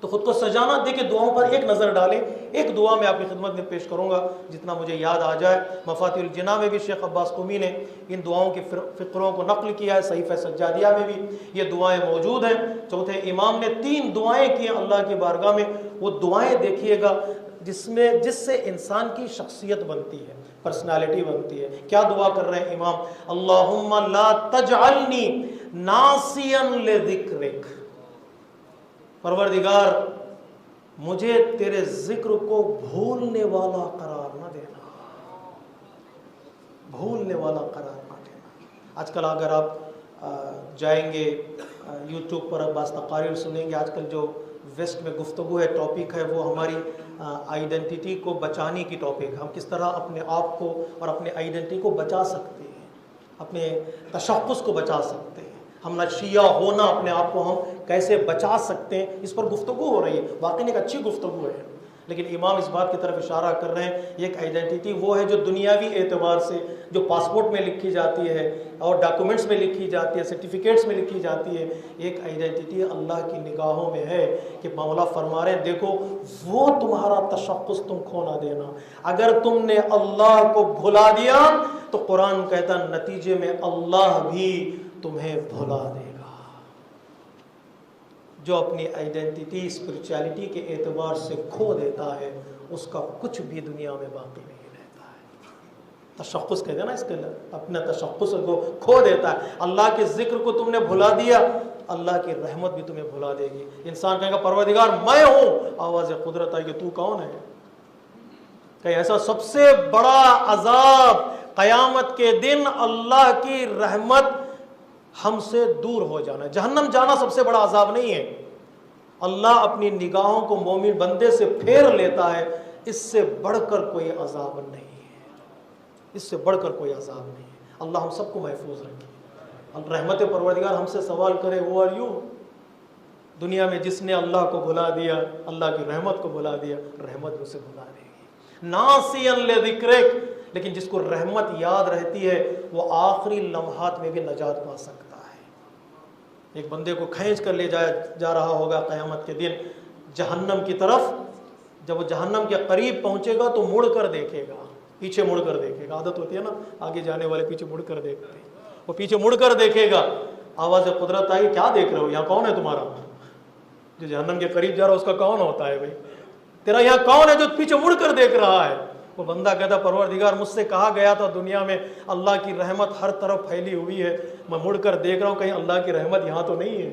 تو خود کو سجانا، دیکھیں دعاؤں پر ایک نظر ڈالیں. ایک دعا میں آپ کی خدمت میں پیش کروں گا جتنا مجھے یاد آ جائے. مفاتیح الجناح میں بھی شیخ عباس قمی نے ان دعاؤں کے فقروں کو نقل کیا ہے. صحیفہ سجادیہ میں بھی یہ دعائیں موجود ہیں. چوتھے امام نے 3 دعائیں کی ہیں اللہ کی بارگاہ میں. وہ دعائیں دیکھیے گا جس سے انسان کی شخصیت بنتی ہے، پرسنالٹی بنتی ہے. کیا دعا کر رہے ہیں امام؟ اللہم لا تجعلنی ناسیا لذکرک، پروردگار مجھے تیرے ذکر کو بھولنے والا قرار نہ دینا، بھولنے والا قرار نہ دینا. آج کل اگر آپ جائیں گے یوٹیوب پر بعض تقاریر سنیں گے. آج کل جو ویسٹ میں گفتگو ہے، ٹاپک ہے، وہ ہماری آئیڈینٹی کو بچانے کی ٹاپک. ہم کس طرح اپنے آپ کو اور اپنے آئیڈینٹی کو بچا سکتے ہیں. اپنے تشخص کو بچا سکتے ہیں. ہم نہ شیعہ ہونا اپنے آپ کو ہم کیسے بچا سکتے ہیں, اس پر گفتگو ہو رہی ہے. واقعی ایک اچھی گفتگو ہے, لیکن امام اس بات کی طرف اشارہ کر رہے ہیں ایک آئیڈینٹی وہ ہے جو دنیاوی اعتبار سے جو پاسپورٹ میں لکھی جاتی ہے اور ڈاکومنٹس میں لکھی جاتی ہے, سرٹیفکیٹس میں لکھی جاتی ہے. ایک آئیڈینٹی اللہ کی نگاہوں میں ہے کہ مولا فرما رہے ہیں دیکھو وہ تمہارا تشخص تم کھو نہ دینا. اگر تم نے اللہ کو بھلا دیا تو قرآن کہتا نتیجے میں اللہ بھی تمہیں بھلا دے گا. جو اپنی آئیڈینٹی اسپرچویلٹی کے اعتبار سے کھو دیتا ہے اس کا کچھ بھی دنیا میں باقی نہیں رہتا ہے. تشخص کہتے ہیں نا اس کے لیے, اپنا تشخص کو کھو دیتا ہے. اللہ کے ذکر کو تم نے بھلا دیا, اللہ کی رحمت بھی تمہیں بھلا دے گی. انسان کہے گا پروردگار میں ہوں, آواز قدرت آئے کہ تو کون ہے. کہ ایسا سب سے بڑا عذاب قیامت کے دن اللہ کی رحمت ہم سے دور ہو جانا. جہنم جانا سب سے بڑا عذاب نہیں ہے. اللہ اپنی نگاہوں کو مومن بندے سے پھیر لیتا ہے, اس سے بڑھ کر کوئی عذاب نہیں ہے, اس سے بڑھ کر کوئی عذاب نہیں ہے. اللہ ہم سب کو محفوظ رکھے. رحمت پروردگار ہم سے سوال کرے ہو آر یو. دنیا میں جس نے اللہ کو بھلا دیا, اللہ کی رحمت کو بھلا دیا, رحمت اسے بھلا دے گی. ناسین لذکرک, لیکن جس کو رحمت یاد رہتی ہے وہ آخری لمحات میں بھی نجات پا سکتا ہے. ایک بندے کو کھینچ کر لے جا رہا ہوگا قیامت کے دن جہنم کی طرف. جب وہ جہنم کے قریب پہنچے گا تو مڑ کر دیکھے گا, پیچھے مڑ کر دیکھے گا. عادت ہوتی ہے نا آگے جانے والے پیچھے مڑ کر دیکھتے ہیں. وہ پیچھے مڑ کر دیکھے گا, آواز قدرت آئی کیا دیکھ رہے ہو, یہاں کون ہے تمہارا. جو جہنم کے قریب جا رہا ہے اس کا کون ہوتا ہے بھائی, تیرا یہاں کون ہے جو پیچھے مڑ کر دیکھ رہا ہے. وہ بندہ کہتا پروردگار مجھ سے کہا گیا تھا دنیا میں اللہ کی رحمت ہر طرف پھیلی ہوئی ہے, میں مڑ کر دیکھ رہا ہوں کہیں اللہ کی رحمت یہاں تو نہیں ہے.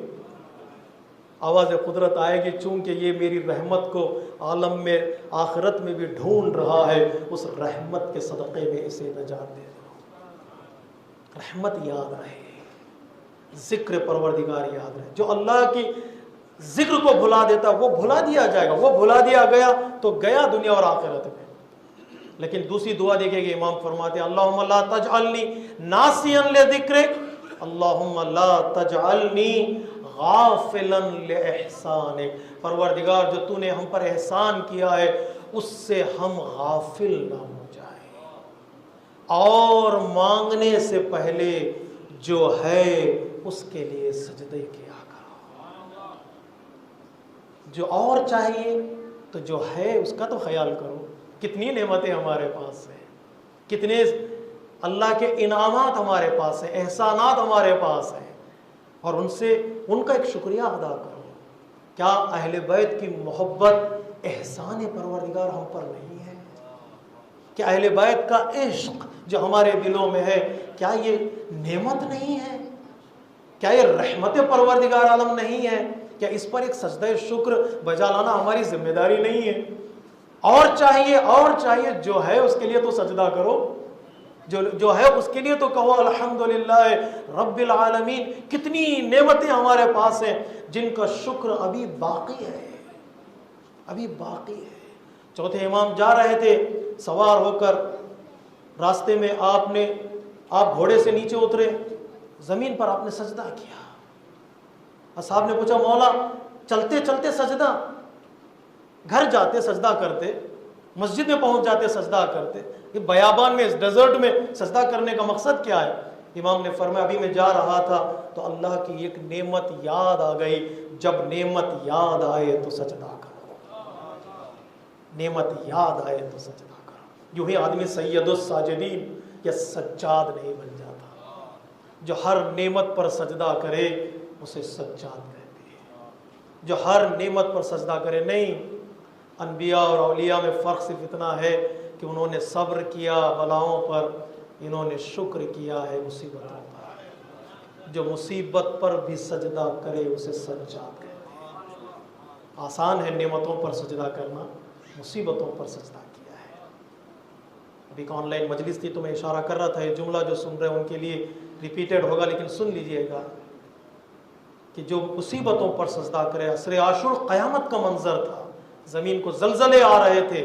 آواز قدرت آئے گی چونکہ یہ میری رحمت کو عالم میں آخرت میں بھی ڈھونڈ رہا ہے, اس رحمت کے صدقے میں اسے نجات دے دو. رحمت یاد رہے, ذکر پروردگار یاد رہے. جو اللہ کی ذکر کو بھلا دیتا وہ بھلا دیا جائے گا, وہ بھلا دیا گیا تو گیا دنیا اور آخرت میں. لیکن دوسری دعا دیکھیں گے امام فرماتے ہیں اللہم لا تجعلنی ناسیا لذکرک, اللہم لا تجعلنی غافلا لاحسانک. پروردگار جو تو نے ہم پر احسان کیا ہے اس سے ہم غافل نہ ہو جائیں, اور مانگنے سے پہلے جو ہے اس کے لیے سجدے کیا کرو. جو اور چاہیے تو جو ہے اس کا تو خیال کرو. کتنی نعمتیں ہمارے پاس ہیں, کتنے اللہ کے انعامات ہمارے پاس ہیں, احسانات ہمارے پاس ہیں, اور ان کا ایک شکریہ ادا کرو. کیا اہل بیت کی محبت احسان پروردگار ہم پر نہیں ہے؟ کیا اہل بیت کا عشق جو ہمارے دلوں میں ہے کیا یہ نعمت نہیں ہے؟ کیا یہ رحمت پروردگار عالم نہیں ہے؟ کیا اس پر ایک سجدہ شکر بجا لانا ہماری ذمہ داری نہیں ہے؟ اور چاہیے جو ہے اس کے لیے تو سجدہ کرو, جو ہے اس کے لیے تو کہو الحمدللہ رب العالمین. کتنی نعمتیں ہمارے پاس ہیں جن کا شکر ابھی باقی ہے, ابھی باقی ہے. چوتھے امام جا رہے تھے سوار ہو کر, راستے میں آپ گھوڑے سے نیچے اترے, زمین پر آپ نے سجدہ کیا. اصحاب نے پوچھا مولا چلتے چلتے سجدہ, گھر جاتے سجدہ کرتے, مسجد میں پہنچ جاتے سجدہ کرتے, یہ بیابان میں اس ڈیزرٹ میں سجدہ کرنے کا مقصد کیا ہے؟ امام نے فرمایا ابھی میں جا رہا تھا تو اللہ کی ایک نعمت یاد آ گئی, جب نعمت یاد آئے تو سجدہ کرو, نعمت یاد آئے تو سجدہ کرو. یوں ہی آدمی سید الساجدین یا سجاد نہیں بن جاتا. جو ہر نعمت پر سجدہ کرے اسے سجاد کہتے ہیں, جو ہر نعمت پر سجدہ کرے نہیں. انبیاء اور اولیاء میں فرق صرف اتنا ہے کہ انہوں نے صبر کیا بلاؤں پر, انہوں نے شکر کیا ہے مصیبتوں پر. جو مصیبت پر بھی سجدہ کرے اسے سجاد کہتے ہیں. آسان ہے نعمتوں پر سجدہ کرنا, مصیبتوں پر سجدہ کیا ہے. ابھی آن لائن مجلس تھی تو میں اشارہ کر رہا تھا, یہ جملہ جو سن رہے ہیں ان کے لیے ریپیٹڈ ہوگا لیکن سن لیجئے گا کہ جو مصیبتوں پر سجدہ کرے. عصر عاشور قیامت کا منظر تھا, زمین کو زلزلے آ رہے تھے,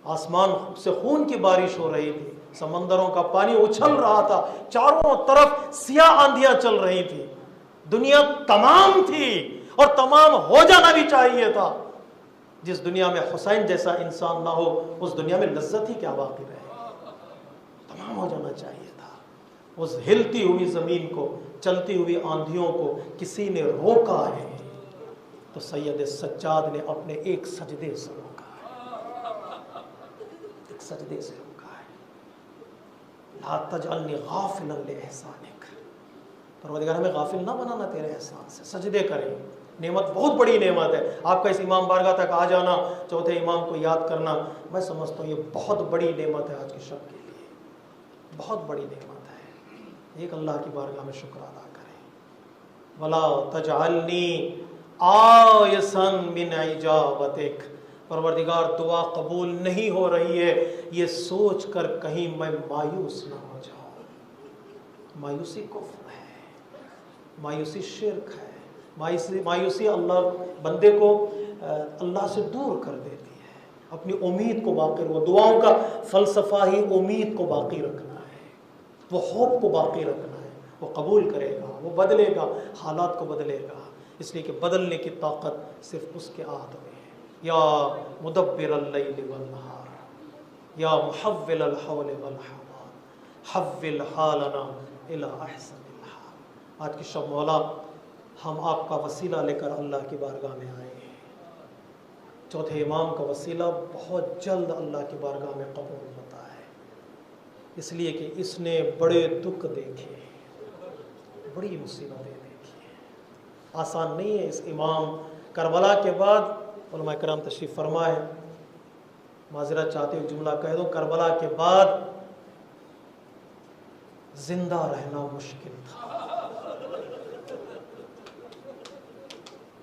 آسمان سے خون کی بارش ہو رہی تھی، سمندروں کا پانی اچھل رہا تھا، چاروں طرف سیاہ آندھیاں چل رہی تھی، دنیا تمام تھی اور تمام ہو جانا بھی چاہیے تھا۔ جس دنیا میں حسین جیسا انسان نہ ہو اس دنیا میں لذت ہی کیا باقی رہے، تمام ہو جانا چاہیے تھا۔ اس ہلتی ہوئی زمین کو، چلتی ہوئی آندھیوں کو کسی نے روکا ہے تو سید سجاد نے اپنے ایک سجدے سے روکا ہے، ایک سجدے سے روکا ہے۔ لا تجعلنی غافلا لاحسانک، پروردگار ہمیں غافل نہ بنانا تیرے احسان سے۔ سجدے کریں، نعمت بہت بڑی نعمت ہے۔ آپ کا اس امام بارگاہ تک آ جانا، چوتھے امام کو یاد کرنا، میں سمجھتا ہوں یہ بہت بڑی نعمت ہے آج کے شب کے لیے، بہت بڑی نعمت ہے۔ ایک اللہ کی بارگاہ میں شکر ادا کریں۔ ولا تجعلنی آیسا من اجابتک، پروردگار دعا قبول نہیں ہو رہی ہے یہ سوچ کر کہیں میں مایوس نہ ہو جاؤں۔ مایوسی کفر ہے، مایوسی شرک ہے، مایوسی اللہ بندے کو اللہ سے دور کر دیتی ہے۔ اپنی امید کو باقی رکھو، دعاؤں کا فلسفہ ہی امید کو باقی رکھنا ہے، وہ ہوپ کو باقی رکھنا ہے۔ وہ قبول کرے گا، وہ بدلے گا، حالات کو بدلے گا، اس لیے کہ بدلنے کی طاقت صرف اس کے ہاتھ میں ہے۔ یا مدبر اللیل والنہار، یا محول الحول والحوال، حول حالنا الی احسن الحال۔ آج کی شب مولا ہم آپ کا وسیلہ لے کر اللہ کی بارگاہ میں آئے ہیں۔ چوتھے امام کا وسیلہ بہت جلد اللہ کی بارگاہ میں قبول ہوتا ہے، اس لیے کہ اس نے بڑے دکھ دیکھے، بڑی مصیبتیں دیکھی ہیں۔ آسان نہیں ہے اس امام کربلا کے بعد، علماء کرام تشریف فرما ہے، معذرت چاہتے ہوئے جملہ کہہ دوں، کربلا کے بعد زندہ رہنا مشکل تھا۔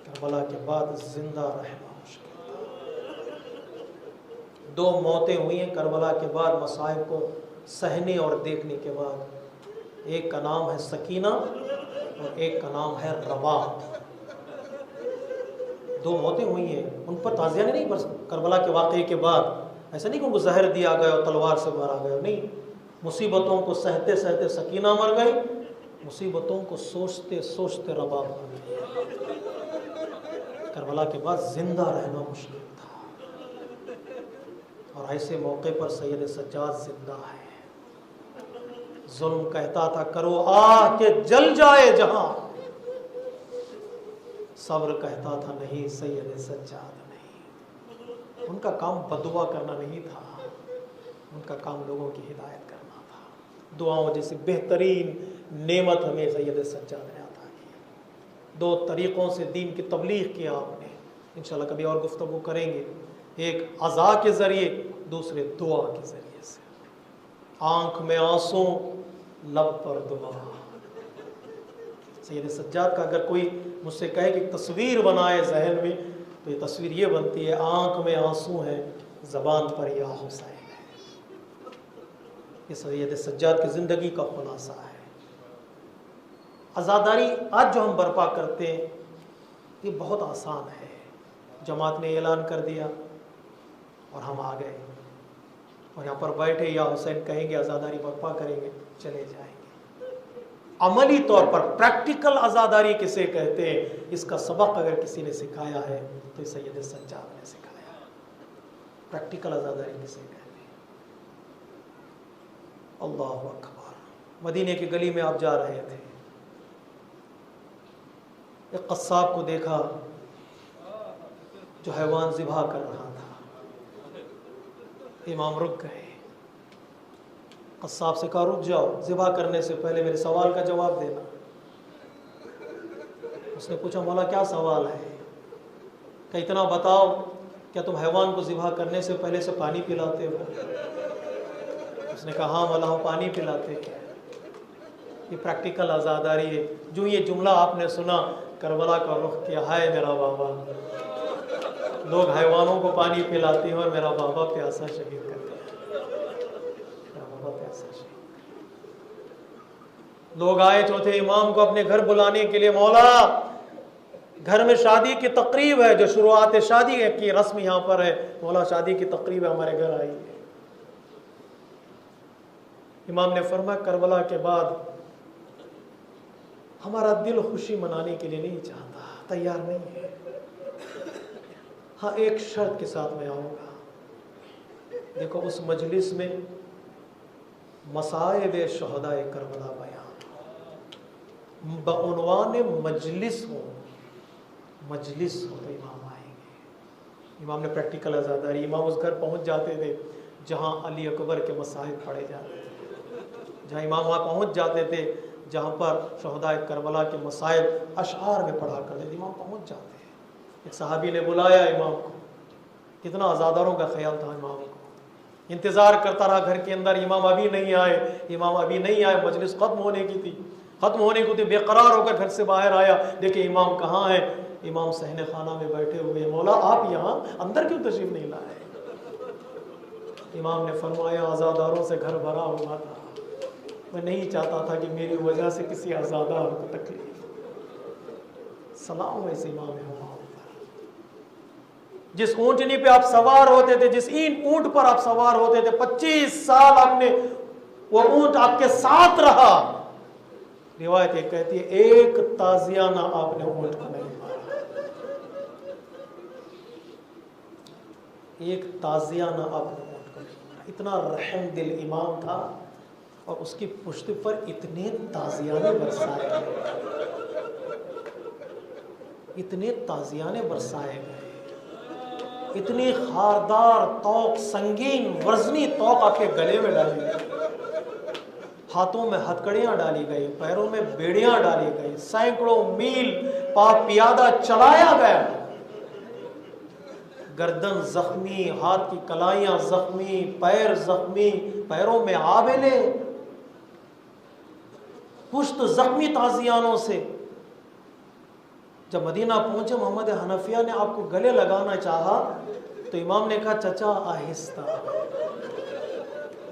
کربلا کے بعد زندہ رہنا مشکل تھا۔ 2 موتیں ہوئی ہیں کربلا کے بعد مصائب کو سہنے اور دیکھنے کے بعد، ایک کا نام ہے سکینہ اور ایک کا نام ہے رباط۔ 2 موتیں ہوئی ہیں، ان پر تعزیہ نہیں بس کربلا کے واقعے کے بعد، ایسا نہیں کہ ان کو زہر دیا گیا اور تلوار سے مارا گیا، نہیں، مصیبتوں کو سہتے سہتے سکینہ مر گئی، مصیبتوں کو سوچتے سوچتے رباط مر گئی۔ کربلا کے بعد زندہ رہنا مشکل تھا، اور ایسے موقع پر سید سجاد زندہ ہے۔ ظلم کہتا تھا کرو آہ کہ جل جائے جہاں، صبر کہتا تھا نہیں سید سجاد نہیں۔ ان کا کام بدعا کرنا نہیں تھا، ان کا کام لوگوں کی ہدایت کرنا تھا۔ دعاؤں جیسی بہترین نعمت ہمیں سید سجاد نے عطا کی۔ 2 طریقوں سے دین کی تبلیغ کیا آپ نے، انشاءاللہ کبھی اور گفتگو کریں گے، ایک عزا کے ذریعے، دوسرے دعا کے ذریعے سے۔ آنکھ میں آنسو لب پر دعا۔ سید سجاد کا اگر کوئی مجھ سے کہے کہ تصویر بنائے ذہن میں، تو یہ تصویر یہ بنتی ہے، آنکھ میں آنسو ہے زبان پر یا حسین ہے۔ یہ سید سجاد کی زندگی کا خلاصہ ہے۔ عزاداری آج جو ہم برپا کرتے ہیں یہ بہت آسان ہے، جماعت نے اعلان کر دیا اور ہم آ گئے اور یہاں پر بیٹھے، یا حسین کہیں گے عزاداری برپا کریں گے، چلے جائیں گے۔ عملی طور پر پریکٹیکل عزاداری کسے کہتے ہیں، اس کا سبق اگر کسی نے سکھایا ہے تو سید سجاد نے سکھایا ہے۔ پریکٹیکل عزاداری کسے کہتے ہیں؟ اللہ اکبر۔ مدینے کی گلی میں آپ جا رہے تھے، ایک قصاب کو دیکھا جو حیوان ذبح کر رہا تھا، امام رک گئے، قصاب سے کہا رک جاؤ، ذبح کرنے سے پہلے میرے سوال کا جواب دینا۔ اس نے پوچھا مولا کیا سوال ہے؟ کہ اتنا بتاؤ، کیا تم حیوان کو ذبح کرنے سے پہلے سے پانی پلاتے ہو؟ اس نے کہا ہاں مولا ہم پانی پلاتے ہیں۔ یہ پریکٹیکل عزاداری ہے۔ جو یہ جملہ آپ نے سنا، کربلا کا رخ کیا، ہائے میرا بابا، لوگ حیوانوں کو پانی پلاتے ہیں اور میرا بابا پیاسا شہید کرتے ہیں، میرا بابا پیاسا شہید۔ لوگ آئے چوتھے امام کو اپنے گھر بلانے کے لیے، مولا گھر میں شادی کی تقریب ہے، جو شروعات شادی کی رسم یہاں پر ہے، مولا شادی کی تقریب ہے، ہمارے گھر آئی ہے۔ امام نے فرمایا کربلا کے بعد ہمارا دل خوشی منانے کے لیے نہیں چاہتا، تیار نہیں ہے، ہاں ایک شرط کے ساتھ میں آؤں گا۔ دیکھو اس مجلس میں مصائب شہداء کربلا بیان بعنوان مجلس ہو تو امام آئیں گے۔ امام نے پریکٹیکل عزاداری، امام اس گھر پہنچ جاتے تھے جہاں علی اکبر کے مصائب پڑھے جاتے تھے، جہاں امام وہاں پہنچ جاتے تھے جہاں پر شہداء کربلا کے مصائب اشعار میں پڑھا کرتے تھے، امام پہنچ جاتے ہیں۔ ایک صحابی نے بلایا امام کو، کتنا عزاداروں کا خیال تھا امام کو، انتظار کرتا رہا گھر کے اندر، امام ابھی نہیں آئے، مجلس ختم ہونے کی تھی، بے قرار ہو کر گھر سے باہر آیا، دیکھیں امام کہاں ہے؟ امام صحن خانہ میں بیٹھے ہوئے ہیں۔ مولا آپ یہاں اندر کیوں تشریف نہیں لائے؟ امام نے فرمایا عزاداروں سے گھر بھرا ہوا تھا، میں نہیں چاہتا تھا کہ میری وجہ سے کسی عزادار کو تکلیف۔ سلام ایسے امام ہمارے، جس اونٹنی پہ آپ سوار ہوتے تھے، جس اونٹ پر آپ سوار ہوتے تھے، 25 سال آپ نے وہ اونٹ آپ کے ساتھ رہا، روایت یہ کہتی ہے ایک تازیانہ آپ نے اونٹ کو نہیں مارا، ایک تازیانہ آپ نے اونٹ کو نہیں مارا۔ اتنا رحم دل امام تھا، اور اس کی پشت پر اتنے تازیانے برسائے گئے، اتنی خاردار توق، سنگین وزنی توق آپ کے گلے میں ڈالی گئی، ہاتھوں میں ہتکڑیاں ڈالی گئی، پیروں میں بیڑیاں ڈالی گئی، سینکڑوں میل پیادہ چلایا گیا، گردن زخمی، ہاتھ کی کلائیاں زخمی، پیر زخمی، پیروں میں آبلے، پشت زخمی تازیانوں سے۔ جب مدینہ پہنچے، محمد حنفیہ نے آپ کو گلے لگانا چاہا تو امام نے کہا چچا آہستہ،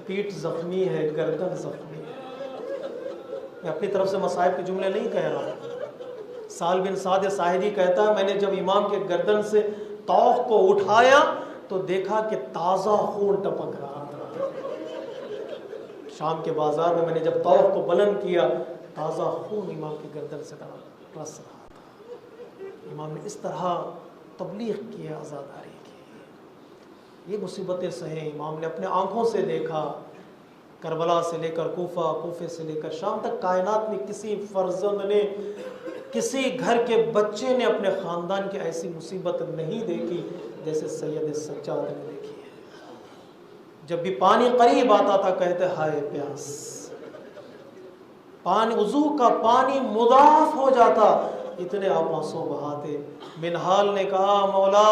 پیٹھ زخمی ہے، گردن زخمی ہے۔ میں اپنی طرف سے مصائب کے جملے نہیں کہہ رہا ہوں۔ سال بن سعد ساحلی کہتا ہے میں نے جب امام کے گردن سے طوق کو اٹھایا تو دیکھا کہ تازہ خون ٹپک رہا تھا۔ شام کے بازار میں نے جب طوق کو بلند کیا، تازہ خون امام کی گردن سے رس رہا تھا۔ امام نے اس طرح تبلیغ کی، عزاداری کی، یہ مصیبتیں سہیں امام نے اپنے آنکھوں سے دیکھا۔ کربلا سے لے کر کوفہ، کوفے سے لے کر شام تک کائنات میں کسی فرزند نے، کسی گھر کے بچے نے اپنے خاندان کی ایسی مصیبت نہیں دیکھی جیسے سید سجاد نے دیکھی ہے۔ جب بھی پانی قریب آتا تھا کہتے ہائے پیاس، پانی، وضو کا پانی مضاف ہو جاتا، اتنے آپ آنسو بہاتے۔ منہال نے کہا مولا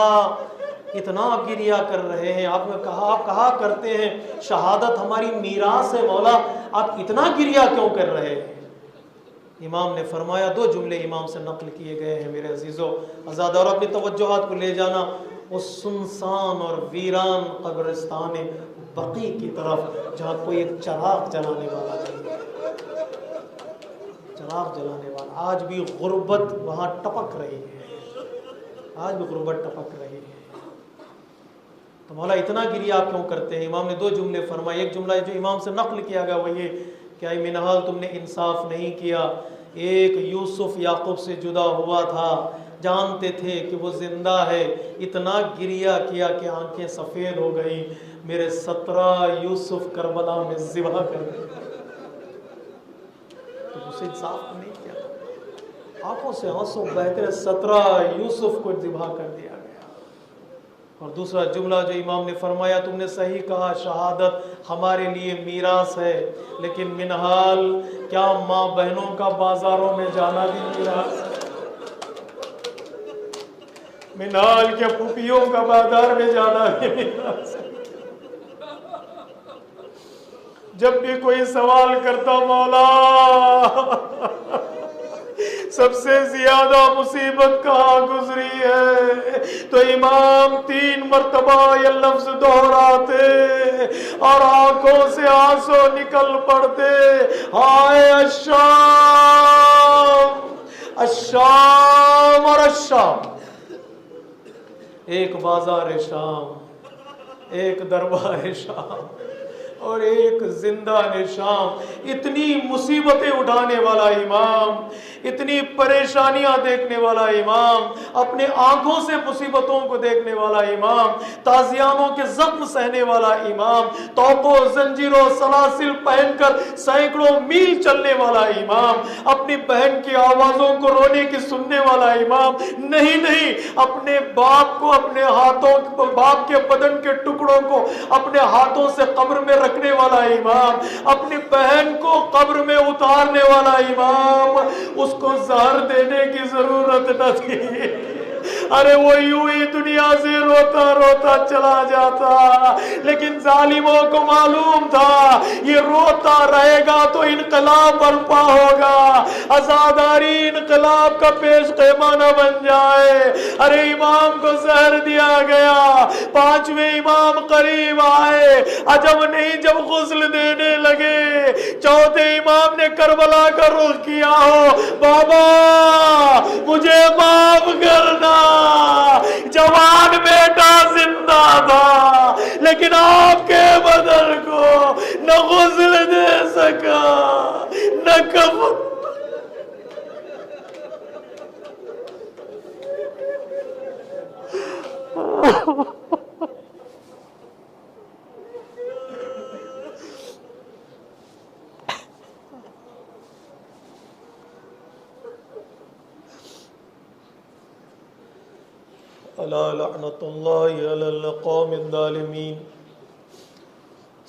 اتنا آپ گریا کر رہے ہیں، آپ کہا کرتے ہیں شہادت ہماری میراث ہے، مولا آپ اتنا گریا کیوں کر رہے ہیں؟ امام نے فرمایا، دو جملے امام سے نقل کیے گئے ہیں میرے عزیزو، عزادارو اپنی توجہات کو لے جانا اس سنسان اور ویران قبرستان بقیع کی طرف جہاں کوئی ایک چراغ جلانے والا نہیں ہے، چراغ جلانے والا۔ آج بھی غربت وہاں ٹپک رہی ہے، آج بھی غربت ٹپک رہی ہے۔ تو مولا اتنا گریا آپ کیوں کرتے ہیں؟ امام نے دو جملے فرمائے، ایک جملہ جو امام سے نقل کیا گیا وہ یہ کہ اے منہال تم نے انصاف نہیں کیا، ایک یوسف یعقوب سے جدا ہوا تھا، جانتے تھے کہ وہ زندہ ہے، اتنا گریا کیا کہ آنکھیں سفید ہو گئی، میرے 17 یوسف کربلا میں ذبح کر گئے، تو اسے انصاف نہیں کیا، آنکھوں سے آنسو بہتے 17 یوسف کو ذبح کر دیا گیا۔ اور دوسرا جملہ جو امام نے فرمایا، تم نے صحیح کہا شہادت ہمارے لیے میراث ہے، لیکن منہال کیا ماں بہنوں کا بازاروں میں جانا بھی میراث ہے؟ منہال کیا پھوپھیوں کا بازار میں جانا بھی میراث ہے؟ جب بھی کوئی سوال کرتا مولا سب سے زیادہ مصیبت کہاں گزری ہے، تو امام 3 مرتبہ یہ لفظ دہراتے اور آنکھوں سے آنسو نکل پڑتے، ہائے الشام، الشام اور الشام، ایک بازار شام، ایک دربار شام اور ایک زندان شام۔ اتنی مصیبتیں اٹھانے والا امام، اتنی پریشانیاں دیکھنے والا امام، اپنے آنکھوں سے مصیبتوں کو دیکھنے والا امام، تازیانوں کے زخم سہنے والا امام، توقوں زنجیروں سلاسل پہن کر سینکڑوں میل چلنے والا امام، اپنی بہن کی آوازوں کو رونے کی سننے والا امام، نہیں اپنے باپ کو اپنے ہاتھوں، باپ کے بدن کے ٹکڑوں کو اپنے ہاتھوں سے قبر میں رکھنے والا امام، اپنی بہن کو قبر میں اتارنے والا امام، اس کو زہر دینے کی ضرورت نہ تھی، ارے وہ یوں ہی دنیا سے روتا روتا چلا جاتا، لیکن ظالموں کو معلوم تھا یہ روتا رہے گا تو انقلاب برپا ہوگا، عزاداری انقلاب کا پیش خیمہ نہ بن جائے۔ ارے امام کو زہر دیا گیا، پانچویں امام قریب آئے، عجب نہیں جب غسل دینے لگے چوتھے امام نے کربلا کا رخ کیا ہو، بابا مجھے معاف کرنا، جوان بیٹا زندہ تھا لیکن آپ کے بدن کو نہ غسل دے سکا نہ کفن۔ الا لعنت اللہ علی القوم الظالمین،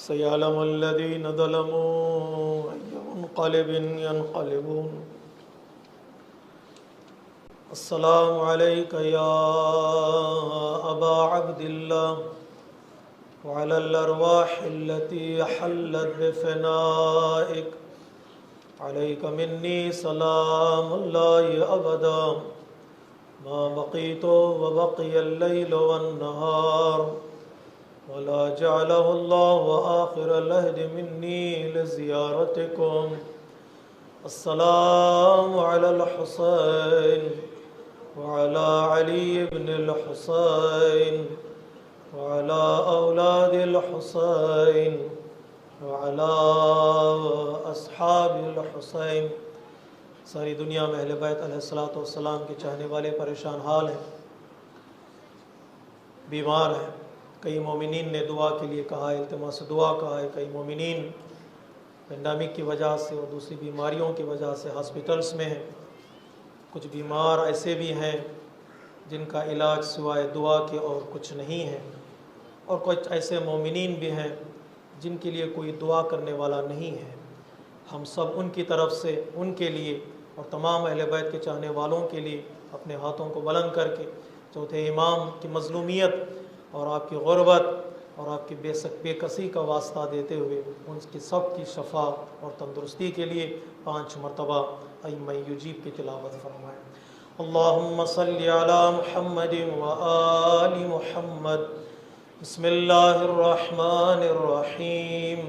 سیعلم الذین ظلموا ای منقلب ینقلبون۔ السلام علیک یا ابا عبد اللہ وعلی الارواح التي حلت بفنائک، علیک منی سلام اللہ ابدا ما بقیت وبقی اللیل والنہار، ولا جعلہ اللہ آخر العہد منی لزیارتکم۔ السلام علی الحسین وعلی علی بن الحسین وعلی اولاد الحسین وعلی اصحاب الحسین۔ ساری دنیا میں اہل بیت علیہ السلام کے چاہنے والے پریشان حال ہیں، بیمار ہیں، کئی مومنین نے دعا کے لیے کہا ہے، التماس دعا کہا ہے، کئی مومنین پینڈیمک کی وجہ سے اور دوسری بیماریوں کی وجہ سے ہاسپٹلس میں ہیں، کچھ بیمار ایسے بھی ہیں جن کا علاج سوائے دعا کے اور کچھ نہیں ہے، اور کچھ ایسے مومنین بھی ہیں جن کے لیے کوئی دعا کرنے والا نہیں ہے۔ ہم سب ان کی طرف سے ان کے لیے اور تمام اہل بیت کے چاہنے والوں کے لیے اپنے ہاتھوں کو بلند کر کے چوتھے امام کی مظلومیت اور آپ کی غربت اور آپ کی بے کسی کا واسطہ دیتے ہوئے ان کی سب کی شفا اور تندرستی کے لیے 5 مرتبہ ایمہ یجیب کی تلاوت فرمائیں۔ اللہم صلی علی محمد وآل محمد۔ بسم اللہ الرحمن الرحیم۔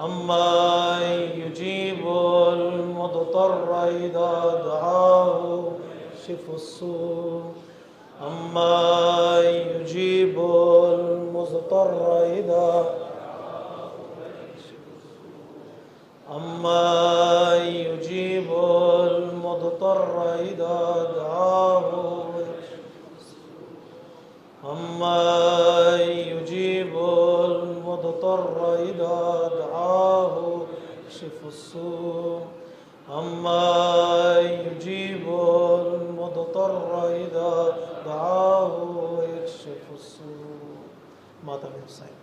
اما یجیب المضطر اذا دعاه شف السوء، اما یجیب المضطر اذا اما یجیب المضطر اذا دعاه، اما یجیب المضطر اذا دعاه یکشف السوء، اما یجیب المضطر اذا دعاه یکشف السوء۔ ماتم حسین۔